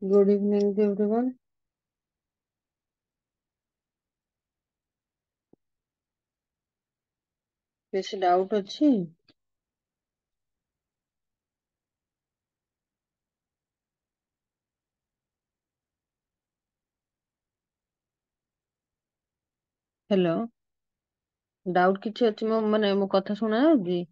Good evening to everyone. କିଛି doubt ଅଛି? Hello. Doubt କିଛି ଅଛି ମୋ କଥା ଶୁଣା ଯାଉଛି?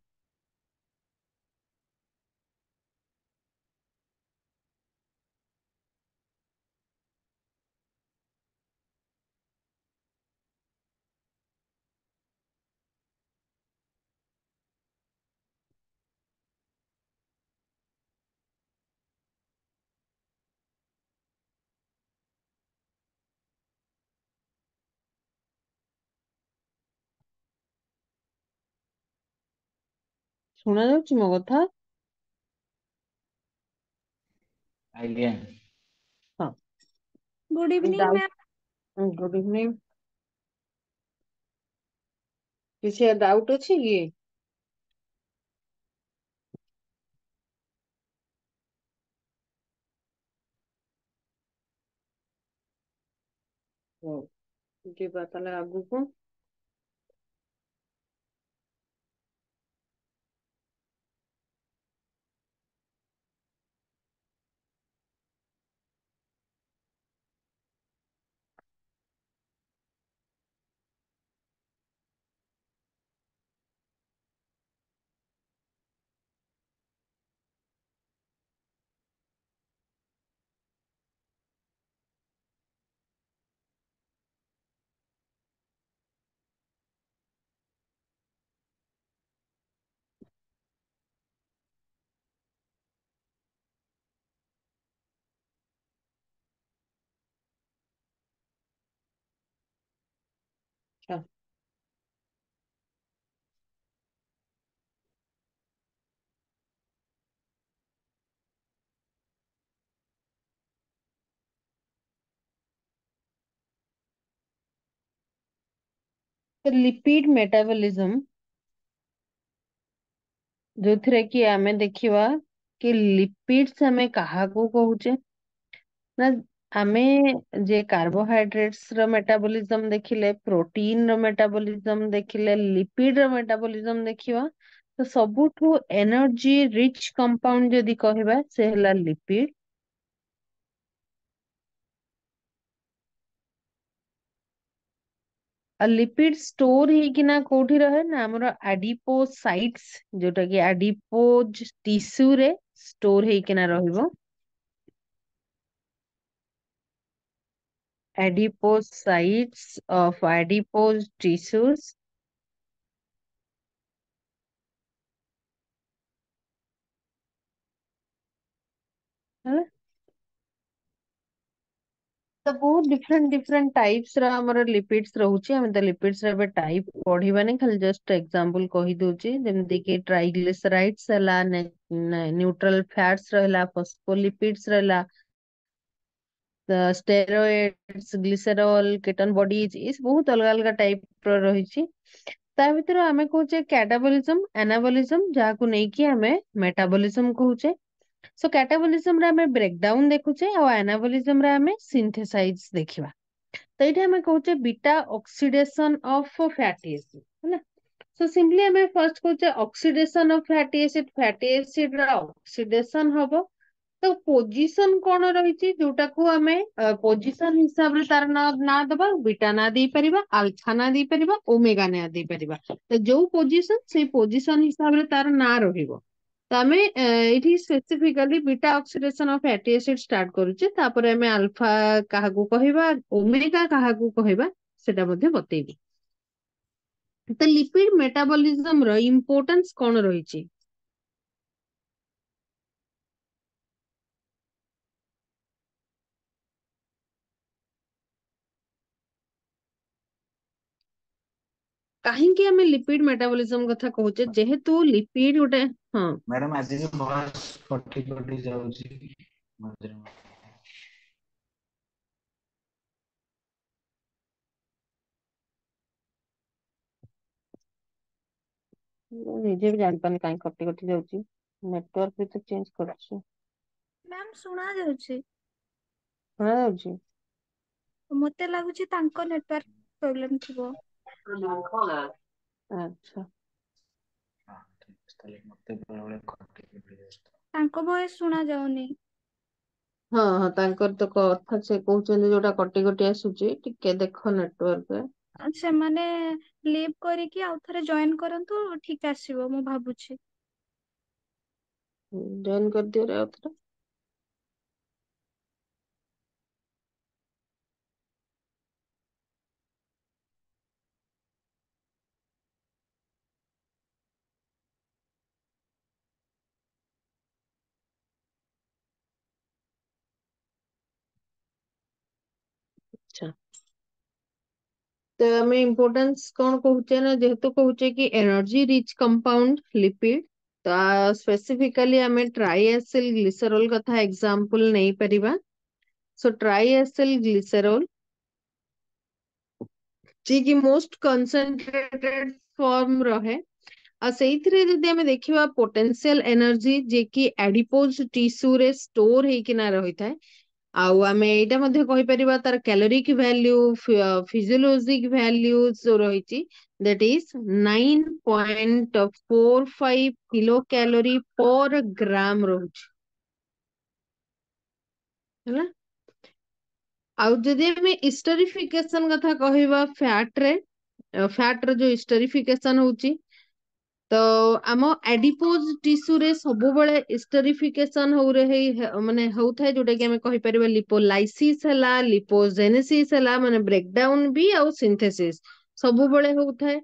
ଶୁଣା ଯାଉଛି ମୋ କଥା? ଆଜ୍ଞା। ହଁ। Good evening Doubt. Ma'am. Good evening. କିଛି doubt ଅଛି କି? ହଉ ଯିବା ତାହେଲେ ଆଗକୁ। ଆଚ୍ଛା। लिपिड मेटाबॉलिज्म जोथिरे कि आमे देखिवा कि लिपिड्स हमें काहाकू कहूचे ना आमे जे कार्बोहाइड्रेट्स रो मेटाबॉलिज्म देखिले प्रोटीन रो मेटाबॉलिज्म देखिले लिपिड रो मेटाबॉलिज्म देखिवा तो सबुठु एनर्जी रिच कंपाउंड जदि कहबा से हला लिपिड आ लिपिड स्टोर ହେଇକିନା कोठी रहे ना हमरो एडिपोसाइट्स जोटा कि एडिपोज टिश्यू रे स्टोर ହେଇକିନା रहइबो adipocytes of adipose tissues ହେଲା। तो बहुत डिफरेंट डिफरेंट टाइप्स रा हमर लिपिड्स रहउची हम त लिपिड्स रा बे टाइप पढ़िबानी खाली जस्ट एग्जांपल कहि दउची जेमति कि ट्राइग्लिसराइड्स हला न्यूट्रल फैट्स रहला फॉस्फोलिपिड्स रहला स्टेरॉइड्स ग्लिसरॉल केटन बॉडीज इस बहुत अलग अलग टाइप रो रहिची ता भितर आमे कहूचे कैटाबोलिज्म एनाबोलिज्म जाहाकू नै कि आमे मेटाबोलिज्म कहूचे सो कैटाबोलिज्म रे आमे ब्रेकडाउन देखुचे और एनाबोलिज्म रे आमे सिंथेसाइज देखिबा तो ये आमे कहूचे beta oxidation of fatty acid है सो सिंपली आमे फर्स्ट कहूचे ऑक्सीडेशन ऑफ फैटी एसिड रा ऑक्सीडेशन हबो तो पोजीशन कौन रही जोटा को आमे पोजीशन हिसाब रे तार ना दबा बीटा ना दे परिबा अल्फा ना दे परिबा ओमेगा ना दे परिबा तो जो पोजीशन से पोजीशन हिसाब रे तार ना रहिबो तो आमे एठी specifically beta oxidation of fatty acid start करूचे तापर आमे अल्फा काहाकू कहिबा ओमेगा काहाकू कहिबा सेटा मध्ये बतेबी तो लिपिड मेटाबॉलिज्म रो इंपोर्टेंस कौन रही काहेकि आमे लिपिड मेटाबॉलिज्म कथा कहूचे जेहेतु लिपिड गोटे हाँ मैडम आज जो बस कटी कटी जाउची मझिरे निजे भी जान पानी काहे कटी जाउची नेटवर्क भी तो चेंज करछु मैम सुना जाउची। ଶୁଣାଯାଉଛି? ମତେ ଲାଗୁଛି ତାଙ୍କ ନେଟୱାର୍କ ପ୍ରୋବ୍ଲେମ ଥିବ। ଆଚ୍ଛା। ହଁ ଠିକ ଅଛି ତାହେଲେ ମତେ ବେଳେବେଳେ କଟି କଟି ଯାଉଛି। ତାଙ୍କ ଭଏସ ଶୁଣା ଯାଉନି। ହଁ ହଁ ତାଙ୍କର ତ କଥା ସେ କହୁଛନ୍ତି ଯୋଉଟା କଟି କଟି ଆସୁଛି, ଟିକେ ଦେଖ ନେଟୱାର୍କରେ। ସେମାନେ ଲିଭ୍ କରିକି ଆଉ ଥରେ ଜଏନ କରନ୍ତୁ, ଠିକ ଆସିବ ମୁଁ ଭାବୁଛି। ଜଏନ କରିଦିଅ ଆଉ ଥରେ। ଆଚ୍ଛା। ତ ଆମେ ଇମ୍ପୋର୍ଟାନ୍ସ କଣ କହୁଛେ ନା, ଯେହେତୁ କହୁଛେ କି ଏନର୍ଜି ରିଚ୍ କମ୍ପାଉଣ୍ଡ ଲିପିଡ, ତ ସ୍ପେସିଫିକାଲି ଆମେ ଟ୍ରାଇଏସିଲ ଗ୍ଲିସରଲ କଥା ଏକ୍ସାମ୍ପଲ ନେଇପାରିବା। ସୋ ଟ୍ରାଇଏସିଲ ଗ୍ଲିସରଲ ଯିଏକି ମୋଷ୍ଟ କନସେନ୍ଟ୍ରେଟେଡ ଫର୍ମ ରହେ, ଆଉ ସେଇଥିରେ ଯଦି ଆମେ ଦେଖିବା ପୋଟେନ୍ସିଆଲ ଏନର୍ଜି ଯିଏକି ଆଡିପୋଜ ଟିସ୍ୟୁରେ ଷ୍ଟୋର ହେଇକିନା ରହିଥାଏ। ଆଉ ଆମେ ଏଇଟା ମଧ୍ୟ କହିପାରିବା ତାର କ୍ୟାଲୋରିକ ଭ୍ୟାଲ୍ୟୁ, ଫିଜିଓଲୋଜିକ ଭ୍ୟାଲ୍ୟୁ ଯୋଉ ରହିଛି, that is 9.45 କିଲୋ କ୍ୟାଲୋରି ପର ଗ୍ରାମ ରହୁଛି ହେଲା। ଆଉ ଯଦି ଆମେ ଇଷ୍ଟରିଫିକେସନ କଥା କହିବା ଫ୍ୟାଟ ରେ, ଫ୍ୟାଟ ର ଯୋଉ ଇଷ୍ଟରିଫିକେସନ ହଉଛି, ତ ଆମ ଆଡିପୋଜ ଟିସ୍ୟୁରେ ସବୁବେଳେ ଇଷ୍ଟରିଫିକେସନ ମାନେ ହଉଥାଏ, ଯୋଉଟା କି ଆମେ କହିପାରିବା ଲିପୋଲାଇସିସ ହେଲା, ଲିପୋଜେନେସିସ ହେଲା, ମାନେ ବ୍ରେକଡାଉନ ବି ଆଉ ସିନ୍ଥେସିସ ସବୁବେଳେ ହଉଥାଏ।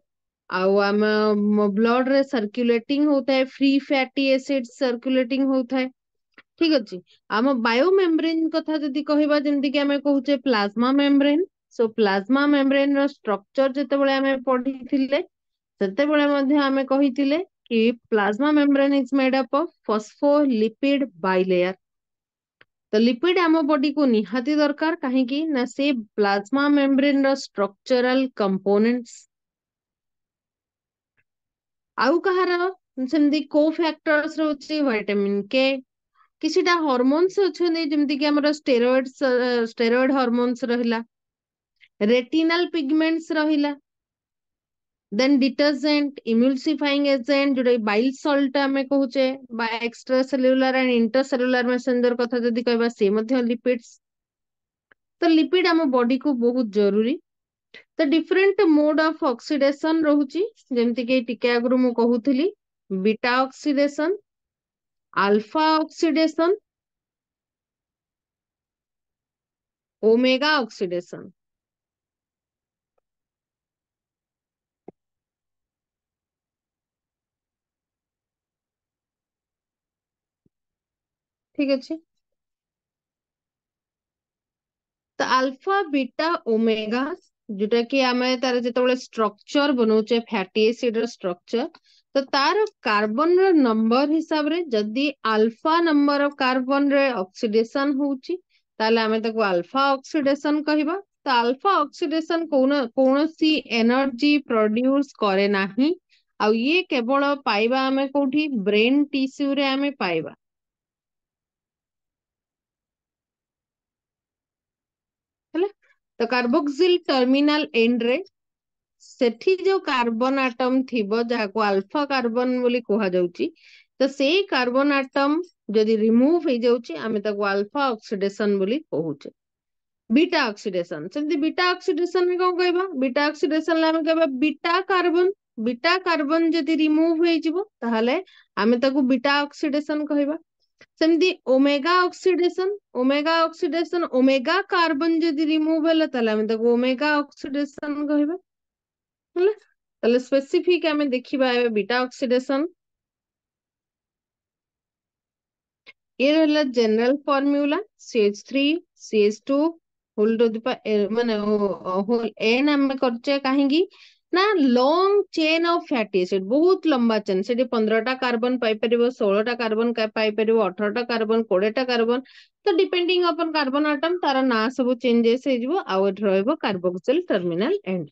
ଆଉ ଆମ ବ୍ଲଡ ରେ ସର୍କୁଲେଟିଂ ହଉଥାଏ, ଫ୍ରି ଫ୍ୟାଟି ଏସିଡ ସର୍କୁଲେଟିଂ ହଉଥାଏ। ଠିକ ଅଛି। ଆମ ବାୟୋ ମେମ୍ବ୍ରେନ କଥା ଯଦି କହିବା, ଯେମିତି କି ଆମେ କହୁଛେ plasma membrane, so plasma membrane ର ଷ୍ଟ୍ରକ୍ଚର ଯେତେବେଳେ ଆମେ ପଢିଥିଲେ, ସେତେବେଳେ ମଧ୍ୟ ଆମେ କହିଥିଲେ କି plasma membrane is made up of phospholipid bilayer. ତ ଲିପିଡ ଆମ ବଡିକୁ ନିହାତି ଦରକାର, କାହିଁକି ନା ସେ ପ୍ଲାଜମା ମେମ୍ବ୍ରେନ ର ଷ୍ଟ୍ରକ୍ଚରାଲ କମ୍ପୋନେଣ୍ଟସ। ଆଉ କାହାର ସେମିତି କୋ ଫ୍ୟାକ୍ଟର୍ସ ରହୁଛି, ଭାଇଟାମିନ କେ, କିଛିଟା ହରମୋନ୍ସ ଅଛନ୍ତି ଯେମିତି କି ଆମର ଷ୍ଟେରଏଡ ହରମୋନ୍ସ ରହିଲା, ରେଟିନାଲ ପିଗମେଣ୍ଟସ ରହିଲା, ଦେନ୍ ଡିଟରଜେଣ୍ଟ, ଇମ୍ୟୁଲସିଫାଇଂ ଏଜେଣ୍ଟ ଯୋଉଟା ବାଇଲ ସଲ୍ଟ ଆମେ କହୁଛେ, ବା extra cellular and inter cellular messenger କଥା ଯଦି କହିବା, ସେ ମଧ୍ୟ ଲିପିଡସ୍। ତ ଲିପିଡ ଆମ ବଡିକୁ ବହୁତ ଜରୁରୀ। ତ ଡିଫରେଣ୍ଟ ମୋଡ ଅଫ ଅକ୍ସିଡେସନ ରହୁଛି, ଯେମିତି କି ଟିକେ ଆଗରୁ ମୁଁ କହୁଥିଲି, ବିଟା ଅକ୍ସିଡେସନ, ଆଲଫା ଅକ୍ସିଡେସନ, ଓମେଗା ଅକ୍ସିଡେସନ। ଠିକ ଅଛି। ତ ଆଲଫା, ବିଟା, ଓମେଗା, ଯୋଉଟା କି ଆମେ ତାର ଯେତେବେଳେ ଷ୍ଟ୍ରକ୍ଚର ବନଉଛେ, ଫ୍ୟାଟି ଏସିଡ ର ଷ୍ଟ୍ରକ୍ଚର, ତ ତାର କାର୍ବନ ର ନମ୍ବର ହିସାବରେ ଯଦି ଆଲଫା ନମ୍ବର ଅଫ କାର୍ବନ ରେ ଅକ୍ସିଡେସନ ହଉଛି, ତାହେଲେ ଆମେ ତାକୁ ଆଲଫା ଅକ୍ସିଡେସନ କହିବା। ତ ଆଲଫା ଅକ୍ସିଡେସନ କୌଣସି ଏନର୍ଜି ପ୍ରଡ୍ୟୁସ କରେ ନାହିଁ, ଆଉ ଇଏ କେବଳ ପାଇବା ଆମେ କୋଉଠି, ବ୍ରେନ ଟିସ୍ୟୁରେ ଆମେ ପାଇବା। ହେଲା। ତ କାର୍ବୋକ୍ସିଲ ଟର୍ମିନାଲ ଏଣ୍ଡରେ ସେଠି ଯୋଉ କାର୍ବନ ଆଟମ ଥିବ, ଯାହାକୁ ଆଲଫା କାର୍ବନ ବୋଲି କୁହାଯାଉଛି, ତ ସେଇ କାର୍ବନ ଆଟମ ଯଦି ରିମୁଭ ହେଇଯାଉଛି, ଆମେ ତାକୁ ଆଲଫା ଅକ୍ସିଡେସନ ବୋଲି କହୁଛେ। ବିଟା ଅକ୍ସିଡେସନ, ସେମିତି ବିଟା ଅକ୍ସିଡେସନ କଣ କହିବା, ବିଟା ଅକ୍ସିଡେସନ ଆମେ କହିବା ବିଟା କାର୍ବନ, ବିଟା କାର୍ବନ ଯଦି ରିମୁଭ ହେଇଯିବ, ତାହେଲେ ଆମେ ତାକୁ ବିଟା ଅକ୍ସିଡେସନ କହିବା। ସେମିତି ଓମେଗା ଅକ୍ସିଡେସନ, ଓମେଗା କାର୍ବନ ଯଦି ରିମୁଭ ହେଲା, ତାହେଲେ ଆମେ ତାକୁ ଓମେଗା ଅକ୍ସିଡେସନ କହିବା। ହେଲା। ତାହେଲେ ସ୍ପେସିଫିକ ଆମେ ଦେଖିବା ଏବେ ବିଟା ଅକ୍ସିଡେସନ। ଇଏ ରହିଲା ଜେନେରାଲ ଫର୍ମୁଲା, CH3 CH2 ହୋଲ ଟୁ ଦି ମାନେ ହୋଲ n ଆମେ କରିଛେ କାହିଁକି ନା long chain of fatty acid, ବହୁତ ଲମ୍ବା ଚେନ୍, ସେଠି 15ଟା କାର୍ବନ ପାଇପାରିବ, 16ଟା କାର୍ବନ ପାଇପାରିବ, 18ଟା କାର୍ବନ, 20ଟା କାର୍ବନ, ତ ଡିପେଣ୍ଡିଂ ଅପନ କାର୍ବନ ଆଟମ ତାର ନାଁ ସବୁ ଚେଞ୍ଜେସ ହେଇଯିବ। ଆଉ ଏଠି ରହିବ କାର୍ବୋକ୍ସିଲ ଟର୍ମିନାଲ ଏଣ୍ଡ।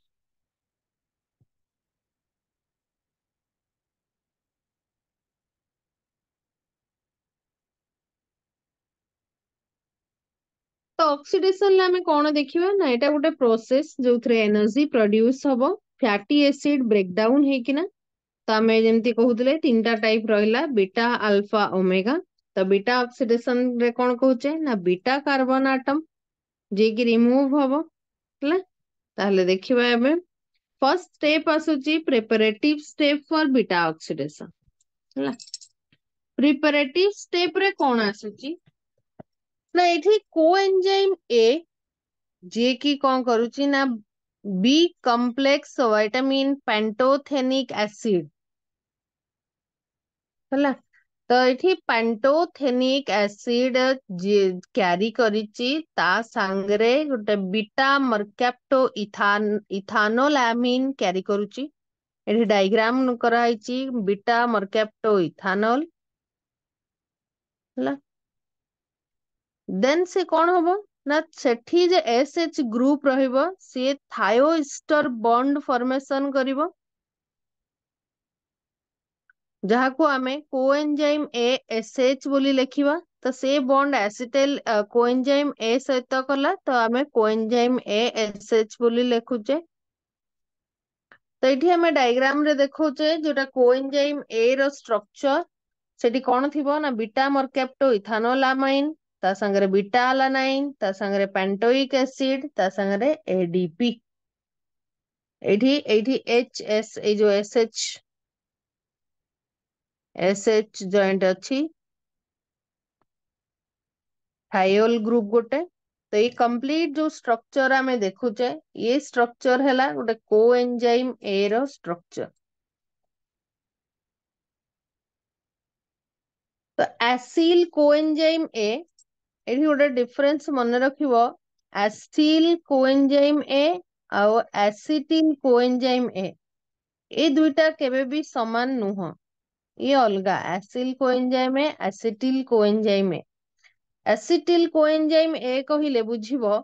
तो ऑक्सीडेशन आम कौन देखिए ना यहाँ गोटे प्रोसेस जो एनर्जी प्रोड्यूस हम फैटी एसिड ब्रेकडाउन होकिना तो आम जमी कहते 3टा टाइप रहा बीटा अल्फा ओमेगा तो बीटा ऑक्सीडेशन रे कौन कहचे ना बीटा कार्बन आटम जे कि रिमूव हम ताहले देखिबा एबे फर्स्ट स्टेप आसुची preparative step for beta oxidation ହେଲା प्रिपरेटिव स्टेप रे कौन आसुची ना एठी कोएंजाइम ए जे कि कौन करूची ना B complex vitamin pantothenic acid ହେଲା तो एठी पेंटोथेनिक एसिड जे क्यारी करिची ता सांगरे गोटे बीटा मर्क्याप्टो इथानोल क्यारी करूची एठी डायग्राम कराइची बीटा मर्क्याप्टो इथानोल ହେଲା देन से कौन हबो ना सेठी जे एसएच ग्रुप रहिबो से थायोस्टर बॉन्ड फॉर्मेशन करिवो जहाँ को आमे कोएंजाइम ए एसएच बोली लेखिबा तो से बॉन्ड एसिटाइल कोएंजाइम ए सहित कला तो आमे कोएंजाइम ए एसएच बोली लेखुचे तो ये आम डायग्राम रे देखौचे जोटा कोएंजाइम ए रो स्ट्रक्चर सेठी कौन थिबो ना बीटा मर्क्याप्टो इथानोलामाइन ता संगरे बीटा अलानाइन ता संगरे पेंटोइक एसिड ता संगरे एडीपी एठी एठी एच एस ए जो एसएच जॉइंट अछि थायोल ग्रुप गोटे तो ये कंप्लीट जो स्ट्रक्चर आमे देखुचे ये स्ट्रक्चर हैला गोटे कोएंजाइम ए रो स्ट्रक्चर तो एसिल कोएंजाइम ए एठी गोटे डिफरेंस मन रखिबो एसिल कोएंजाइम ए और एसिटिल कोएंजाइम ए दुईटा केबे भी समान नुह ये अलगा acyl coenzyme A acetyl coenzyme A acetyl coenzyme A कहिले बुझिबो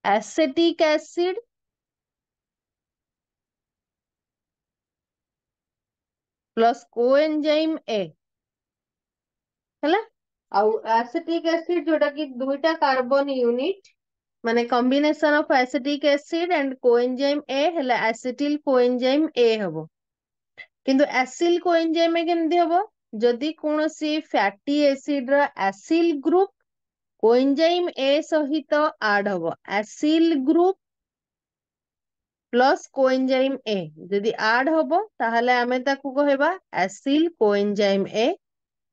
acetic acid plus coenzyme A हैला आउ एसिटिक एसिड जोटा कि दुईटा कार्बन यूनिट माने combination of acetic acid and coenzyme A हैला एसिटिल कोएंजाइम ए हबो किंतु एसिल कोएंजाइम ए केमदी हबो जदि कोनोसी फैटी एसिड रा एसिल ग्रुप कोएंजाइम ए सहित ऐड हबो एसिल ग्रुप प्लस कोएंजाइम ए जदि ऐड हबो ताहले आमे ताकू कहबा acyl coenzyme A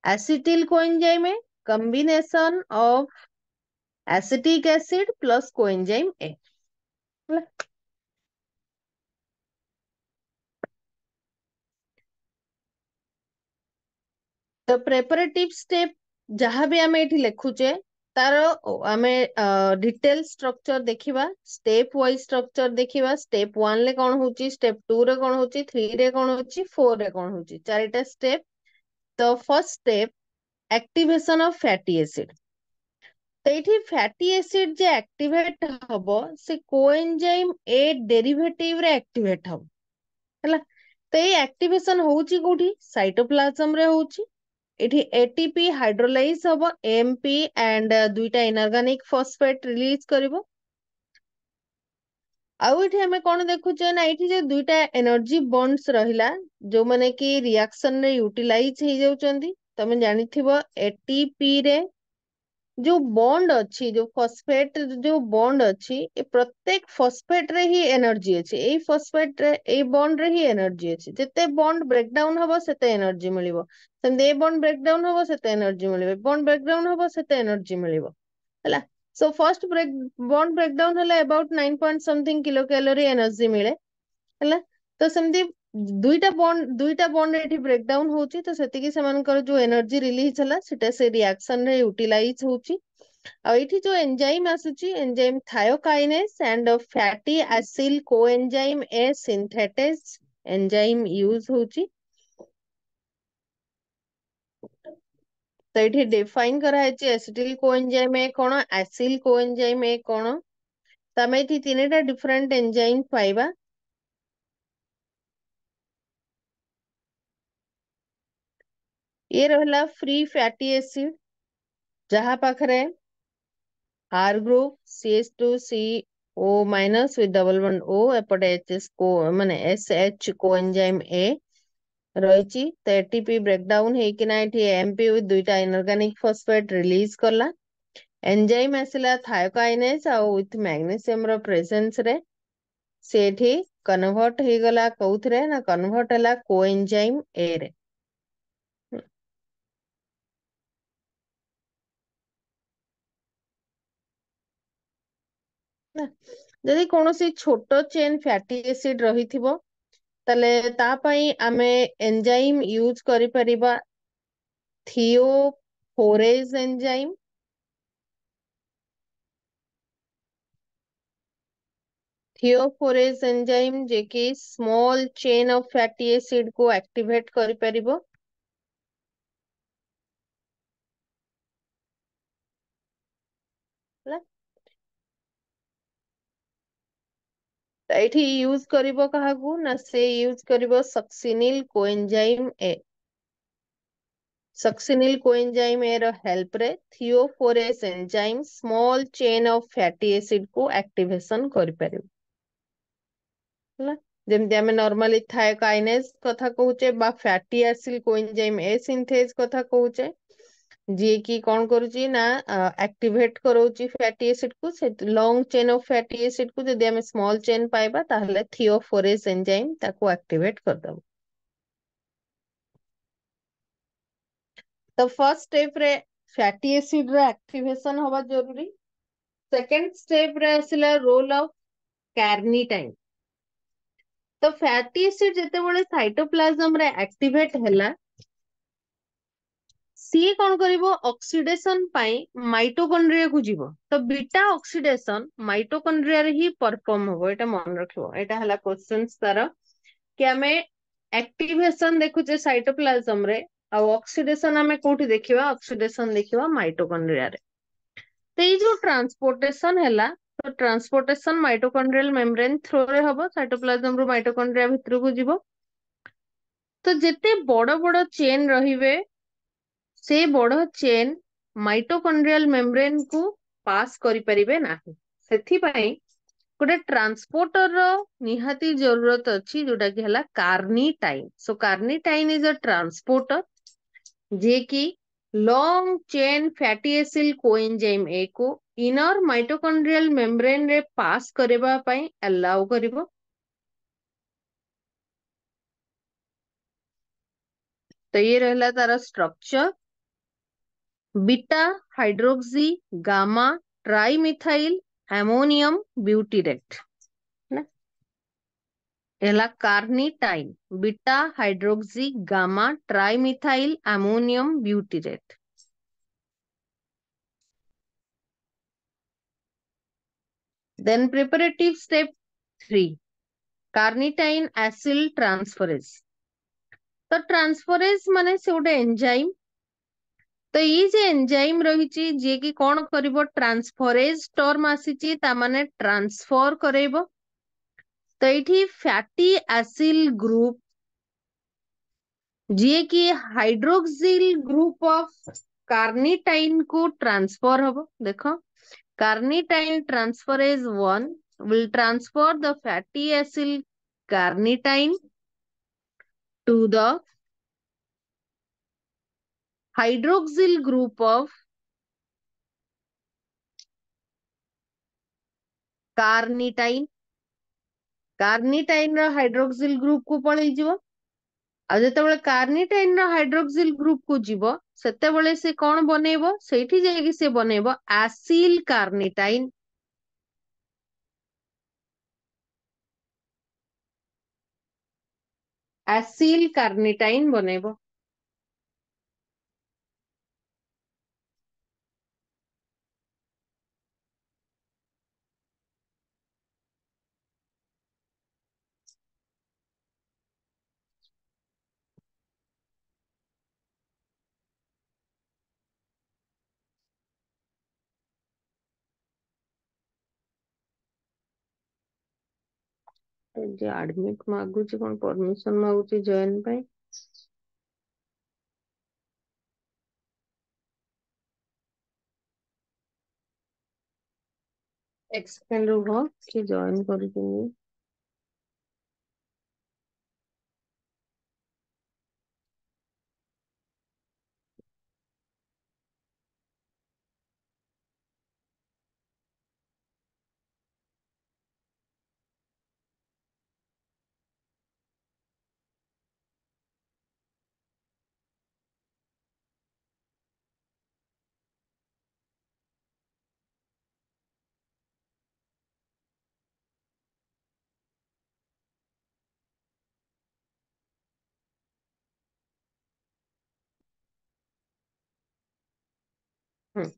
acetyl coenzyme a combination of acetic acid plus coenzyme A तो प्रेपरेटिव स्टेप जहाँ भी आमे एठी लिखुचे तार आमे डिटेल स्ट्रक्चर देखिबा स्टेप वाइज स्ट्रक्चर देखिबा स्टेप 1 ले कौन होची स्टेप 2 रे कौन होची 3 रे कौन होची 4 रे कौन होची चारिटा स्टेप तो first step activation of fatty acid तो ये फैटी एसिड जे एक्टिवेट हबो से कोएंजाइम ए डेरिवेटिव रे एक्टिवेट हबो हैला तो ये एक्टिवेशन होची कोठी साइटोप्लाज्म रे होची इठी एटीपी हाइड्रोलाइज हबो एमपी एंड दुईटा इनऑर्गेनिक फॉस्फेट रिलीज करिवो आउ इठी हमें कौन देखुचे ना इठी जे दुईटा एनर्जी बॉन्ड्स रहिला जो माने कि रिएक्शन रे यूटिलाइज हे जाउचंदी तमे जानिथिबो एटीपी रे जो बॉन्ड अच्छी जो फॉस्फेट जो बॉन्ड अच्छी ये प्रत्येक फॉस्फेट रे ही एनर्जी अच्छी ए फॉस्फेट रे ए बॉन्ड रे ही एनर्जी अच्छी जिते बॉन्ड ब्रेकडाउन हबो सेते एनर्जी मिलिबो सेते ए बॉन्ड ब्रेकडाउन हबो सेते एनर्जी मिलिबो बॉन्ड ब्रेकडाउन हबो सेते एनर्जी मिलिबो हैला so first break bond breakdown हला about 9 point something kilo calorie energy मिले हैला तो सेमती दुईटा बॉन्ड एठी ब्रेकडाउन होची तो सेतिकी सेमानकर जो एनर्जी रिलीज हला सेटा से रिएक्शन रे यूटिलाइज होची आ एठी जो एंजाइम आसुची enzyme thiokinase and fatty acyl coenzyme A synthetase enzyme use होची तो एठी डिफाइन करा है एसिटिल कोएंजाइम ए कोन एसिल कोएंजाइम ए कोन तमे एठी तीनटा डिफरेंट एंजाइम पाइबा ये रहला फ्री फैटी एसिड जहाँ पाखरे R group CH2CO minus with double bond O एपटे HS को माने SH कोएंजाइम A रही तो एटीपी ब्रेकडाउन हेकिना एठी AMP विथ दुईटा इनऑर्गेनिक फॉस्फेट रिलीज कला एंजाइम आसिला थायोकाइनेज आ विथ मैग्नीशियम रो प्रेजेंस रे सेठी कन्वर्ट हे गला कौथरे ना कन्वर्ट हला कोएंजाइम A रे ना जदि कोनोसी छोटो चेन फैटी एसिड रहिथिबो तले ता पई आमे एंजाइम यूज करि परिबा थियोफोरेज एंजाइम थियोफोरेज एंजाइम जेकी small chain of fatty acid को एक्टिवेट करि परिबो ହେଲା ତ ଏଠି यूज करिबो काहाकू ना से यूज करिबो succinyl coenzyme A succinyl coenzyme A रो हेल्प रे thiophorase enzyme small chain of fatty acid को एक्टिवेशन करि परिबो ହେଲା ଯେମିତି ଆମେ ନର୍ମାଲି ଥାୟୋକାଇନେଜ କଥା କହୁଛେ ବା ଫ୍ୟାଟି ଆସିଡ କୋଏନଜାଇମ ଏ ସିନ୍ଥେଜ କଥା କହୁଛେ ଯିଏ କି କଣ କରୁଛି ନା ଆକ୍ଟିଭେଟ କରଉଛି ଫ୍ୟାଟି ଏସିଡ କୁ ସେ long chain of fatty acid କୁ ଯଦି ଆମେ ସ୍ମଲ ଚେନ୍ ପାଇବା ତାହେଲେ ଥିଓଫୋରେଜ ଏନଜାଇମ ତାକୁ ଆକ୍ଟିଭେଟ କରିଦବ ତ ଫର୍ଷ୍ଟ स्टेप ରେ ଫ୍ୟାଟି ଏସିଡ ର ଆକ୍ଟିଭେସନ ହବା ଜରୁରୀ ସେକେंड स्टेप ରେ ଆସିଲା ରୋଲ ଅଫ कार्निटाइन तो फैटी एसिड जेतेबेले साइटोप्लाज्म रे एक्टिवेट हैला सी कौन करिवो ऑक्सीडेशन पाई माइटोकॉन्ड्रिया को जीवो तो बीटा ऑक्सीडेशन माइटोकॉन्ड्रिया रे ही परफॉर्म होबो एटा मन रखिवो एटा हला क्वेश्चंस तार कि हमें एक्टिवेशन देखुचे साइटोप्लाज्म रे आ ऑक्सीडेशन हमें कोठी देखिवा ऑक्सीडेशन देखिवा माइटोकॉन्ड्रिया रे तो ये जो ट्रांसपोर्टेशन हैला तो ट्रांसपोर्टेशन माइटोकॉन्ड्रियल मेम्ब्रेन थ्रू रे हबो साइटोप्लाज्म रो माइटोकॉन्ड्रिया भितर को जीवो तो जेते बड़ बड़ चेन रहिबे से बड़ चेन माइटोकॉन्ड्रियल मेम्ब्रेन को पास करि परिबे नाही सेथि पई गोटे ट्रांसपोर्टर रो निहाती जरूरत अछि जोटा कि हला carnitine so carnitine is a transporter जे कि long chain fatty acid coenzyme A को इनर माइटोकॉन्ड्रियल मेम्ब्रेन रे पास करबा पई अलाउ करिवो तो ये रहला तार structure beta hydroxy gamma trimethyl ammonium butyrate ना एला carnitine beta hydroxy gamma trimethyl ammonium butyrate then preparative step 3 carnitine acyl transferase तो ट्रांसफरेज माने से गोटे एंजाइम तो ये जे एंजाइम रही जे कि कौन करिवो ट्रांसफरेज टर्म आसीची ता माने ट्रांसफर करेबो तो ये फैटी एसिल ग्रुप जी कि हाइड्रोक्सिल ग्रुप ऑफ कार्निटाइन को ट्रांसफर हबो देखो carnitine transferase 1 will transfer the fatty acyl carnitine to the hydroxyl group of carnitine carnitine रो हाइड्रोक्सिल ग्रुप को पळै जिवो आ जेतेबेले कार्निटाइन रो हाइड्रोक्सिल ग्रुप को जीवो सेतेबेले से कोन बनेबो सेठी जायकी से बनेबो एसिल कार्निटाइन एसिल कार्निटाइन बनेबो जे एडमिट मागुची कोन परमिशन मागुची जॉइन पे एक सेकंड रुको कि जॉइन करूँ। हम्म।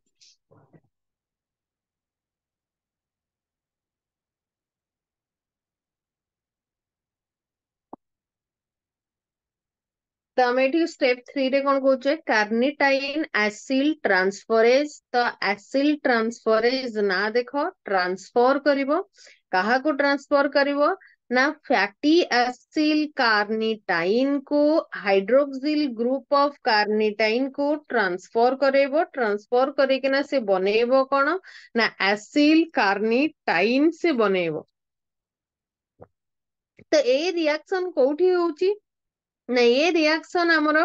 तो आम ये स्टेप 3 रे कौन कौचे कार्निटाइन एसिल ट्रांसफरेज। तो एसिल ट्रांसफरेज ना देखो ट्रांसफर करिवो कहा को ट्रांसफर करिवो ना फैटी एसिल कार्निटाइन को हाइड्रोक्सिल ग्रुप ऑफ कार्निटाइन को ट्रांसफर करेबो। ट्रांसफर करिके ना से बनेबो कोन ना एसिल कार्निटाइन से बनेबो। तो ए रिएक्शन कोठी होउची ना ये रिएक्शन हमरो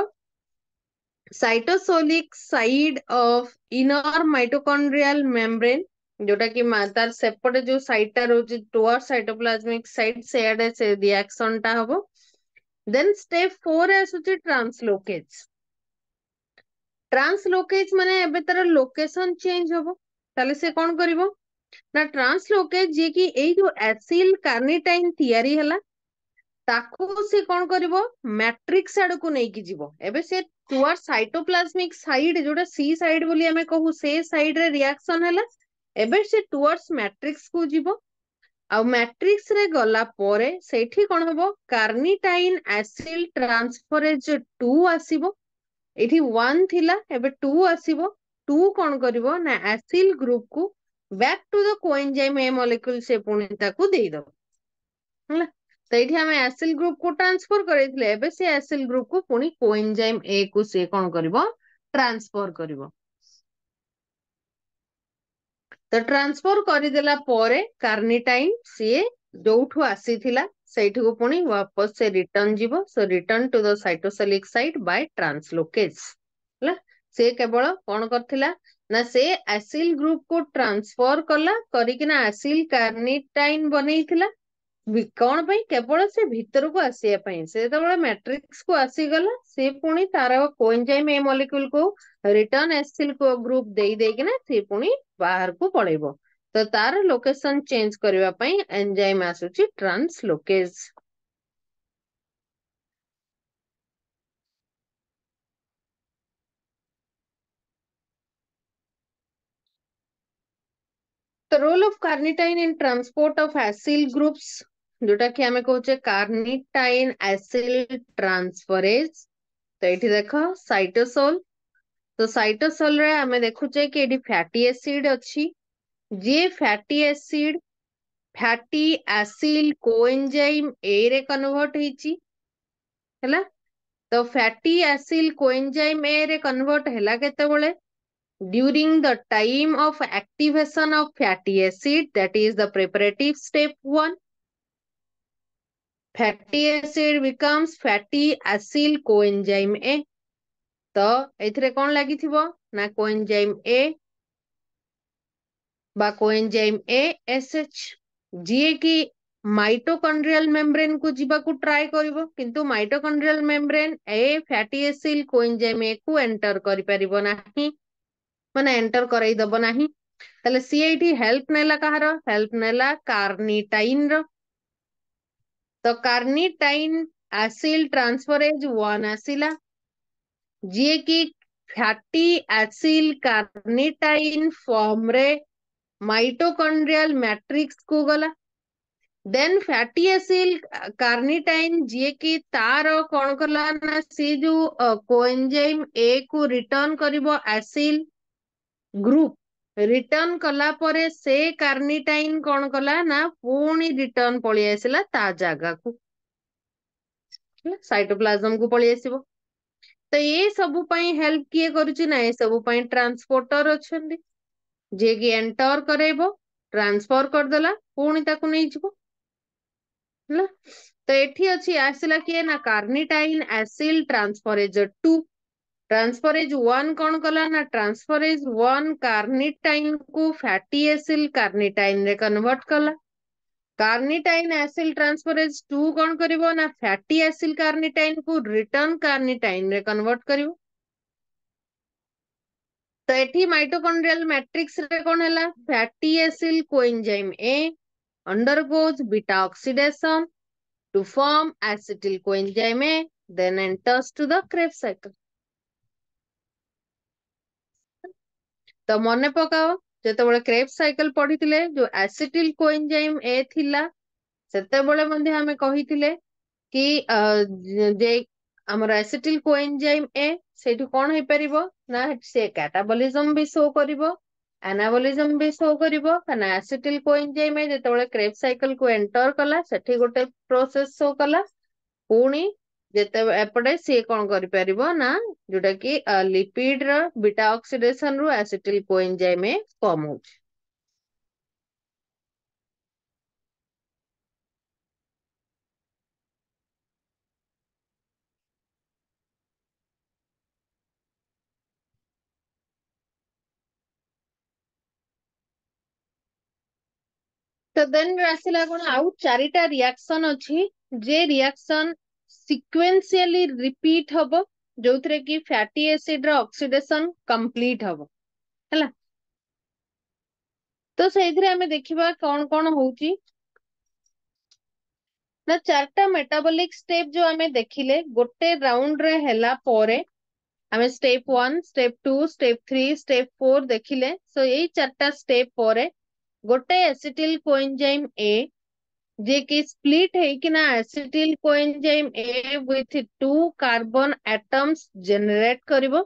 cytosolic side of inner mitochondrial membrane जोटा कि तार सेपटे जो साइडटा रोची टुवर्ड साइटोप्लाज्मिक साइड सेआडे से रिएक्शन टा हबो। देन स्टेप 4 आसुची ट्रांसलोकेज। ट्रांसलोकेज माने एबे तार लोकेशन चेंज हबो ताले से कोन करिवो ना ट्रांसलोकेज जे कि एई जो एसिल कार्निटाइन तयारी हला ताकू से कौन करिवो मैट्रिक्स आड़ को नहीं की जीवो। एबे से टुवर्ड साइटोप्लाज्मिक साइड जोटा सी साइड बोली हमें कहू से साइड रे रिएक्शन हला एबे से टुवर्ड्स मैट्रिक्स को जीवो। आ मैट्रिक्स रे गला पोरे सेठी कोन हबो कार्निटाइन एसिल ट्रांसफरेज 2 आसीबो। एठी 1 थिला एबे 2 आसीबो। 2 कोन करिवो ना एसिल ग्रुप को back to the coenzyme A molecule से पुणी ताकू देई दो ହେଲା। तो ये आम एसिल ग्रुप को ट्रांसफर करे से एसिल ग्रुप को पुणी कोएंजाइम ए को से कौन करिवो ट्रांसफर करिवो। तो ट्रांसफर करदेला परे कार्निटाइन सी जोठू आसीथिला सेठी को पुणी वापस से रिटर्न जीवो। So return to the cytosolic side by translocase ହେଲା। से केवल कौन करथिला ना से एसिल ग्रुप को ट्रांसफर कला करिकिना एसिल कार्निटाइन बनेइथिला कौन पाई केवल से भीतर को आसिया पाई। से मैट्रिक्स को आसीगला से पुणी तार कोएंजाइम ए मॉलिक्यूल को रिटर्न एसिल को ग्रुप दे देकिना से पुणी बाहर को पळेबो। तो तार लोकेशन चेंज करबा पई एंजाइम आसुची ट्रांसलोकेज। तो role of carnitine in transport of acyl groups जोटा कि हमें कहचे कार्निटाइन एसिल ट्रांसफरेज। तो ये देखो साइटोसोल। तो साइटोसोल रे हमें देखुचे कि एडी फैटी एसिड अच्छी जे fatty acid fatty acyl coenzyme A रे कन्वर्ट होईची हैला। तो फैटी एसिल कोएंजाइम ए रे कन्वर्ट हैला केतेबेले during the time of activation of fatty acid, that is the preparative step 1, fatty acid becomes fatty acyl coenzyme A। तो एथिरे कौन लगी थिबो ना कोएंजाइम A बा कोएंजाइम ASH जी कि माइटोकॉन्ड्रियल मेम्ब्रेन को जीवा को ट्राई करिवो किंतु mitochondrial membrane A fatty acyl coenzyme A को एंटर करि परिबो नाही माने एंटर कराई दबो नाही। ताले सीआईटी हेल्प नेला कहार हेल्प नेला कार्निटाइन रो। तो कार्निटाइन एसिल ट्रांसफरेज 1 आसिला जे कि फैटी एसिल कार्निटाइन फॉर्म रे माइटोकॉन्ड्रियल मैट्रिक्स को गला। देन फैटी एसिल कार्निटाइन जे कि तार कोन करला ना से जो कोएंजाइम ए को रिटर्न करिवो एसिल ग्रुप रिटर्न कला परे से कार्निटाइन कौन कला ना पुणी रिटर्न पळी आसिला ता जागा को साइटोप्लाज्म को पळी आसीबो। तो ये सब पई हेल्प किए करूची ना ये सब पई ट्रांसपोर्टर अछंदी जे कि एंटर करेबो ट्रांसफर करदेला पुणी ताकू नहीं जिवो ହେଲା। तो एठी अछि आसिला किए ना कार्निटाइन एसिल ट्रांसफरेज 2 ट्रांसफरेज 1 कौन कला ना ट्रांसफरेज 1 कार्निटाइन को फैटी एसिल कार्निटाइन रे कन्वर्ट कला। कार्निटाइन एसिल ट्रांसफरेज 2 कौन करिवो ना फैटी एसिल कार्निटाइन को रिटर्न कार्निटाइन रे कन्वर्ट करिवो। तो एठी माइटोकॉन्ड्रियल मैट्रिक्स रे कौन हैला fatty acyl coenzyme A undergoes beta oxidation to form acetyl coenzyme A, then enters to the Krebs cycle. तो मने पकाओ जेतेबेले क्रेब्स साइकिल पढ़िथिले जो एसिटिल कोएंजाइम ए थिला सेतेबेले मध्ये हमें कहिथिले कि जे हमर एसिटिल कोएंजाइम ए सेठु कोन हे परिबो ना से कैटाबोलिज्म भी शो करिवो एनाबोलिज्म भी शो करिवो कना एसिटिल कोएंजाइम ए जेतेबेले क्रेब्स साइकिल को एंटर कला सेठी गोटे प्रोसेस शो कला पुणी जेते एपटे सी कौन करि परिबो ना जोटा कि लिपिड रो बीटा ऑक्सीडेशन रु एसिटिल कोएंजाइम ए कम होछ। तो देन आसिला कोन आउ चारिटा रिएक्शन अछि जे रिएक्शन सिक्वेंशियली रिपीट हबो जोथरे कि फैटी एसिड रो ऑक्सीडेशन कंप्लीट हबो हैला। तो सेइथरे हमें देखिबा कोन कोन होउची ना चारटा मेटाबॉलिक स्टेप जो हमें देखिले गोटे राउंड रे हैला पोरे हमें स्टेप 1 स्टेप 2 स्टेप 3 स्टेप 4 देखिले। सो यही चारटा स्टेप पोरे गोटे एसिटिल कोएंजाइम ए जे कि स्प्लिट है कि ना acetyl coenzyme A with 2 carbon atoms generate करिवो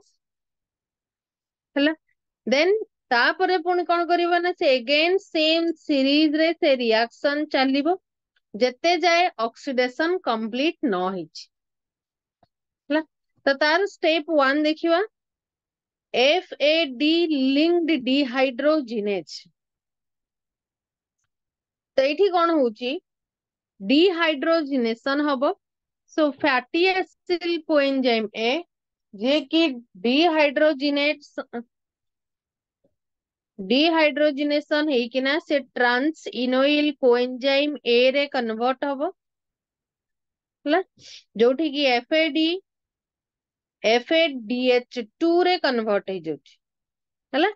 हैला। देन तापरे पुणी कोन करिवो ना से अगेन सेम सीरीज रे से रिएक्शन चलिवो जेते जाए ऑक्सीडेशन कंप्लीट न हिच हैला। तो तार स्टेप 1 देखिवा FAD लिंक्ड डिहाइड्रोजिनेज। तो एठी कोन होउची डिहाइड्रोजिनेशन हबो। सो फैटी एसिल कोएंजाइम ए जे कि डिहाइड्रोजिनेशन है कि ना से ट्रांस इनोइल कोएंजाइम ए रे कन्वर्ट हबो हला जोठी कि FADH2 रे कन्वर्ट हे जोठी हला।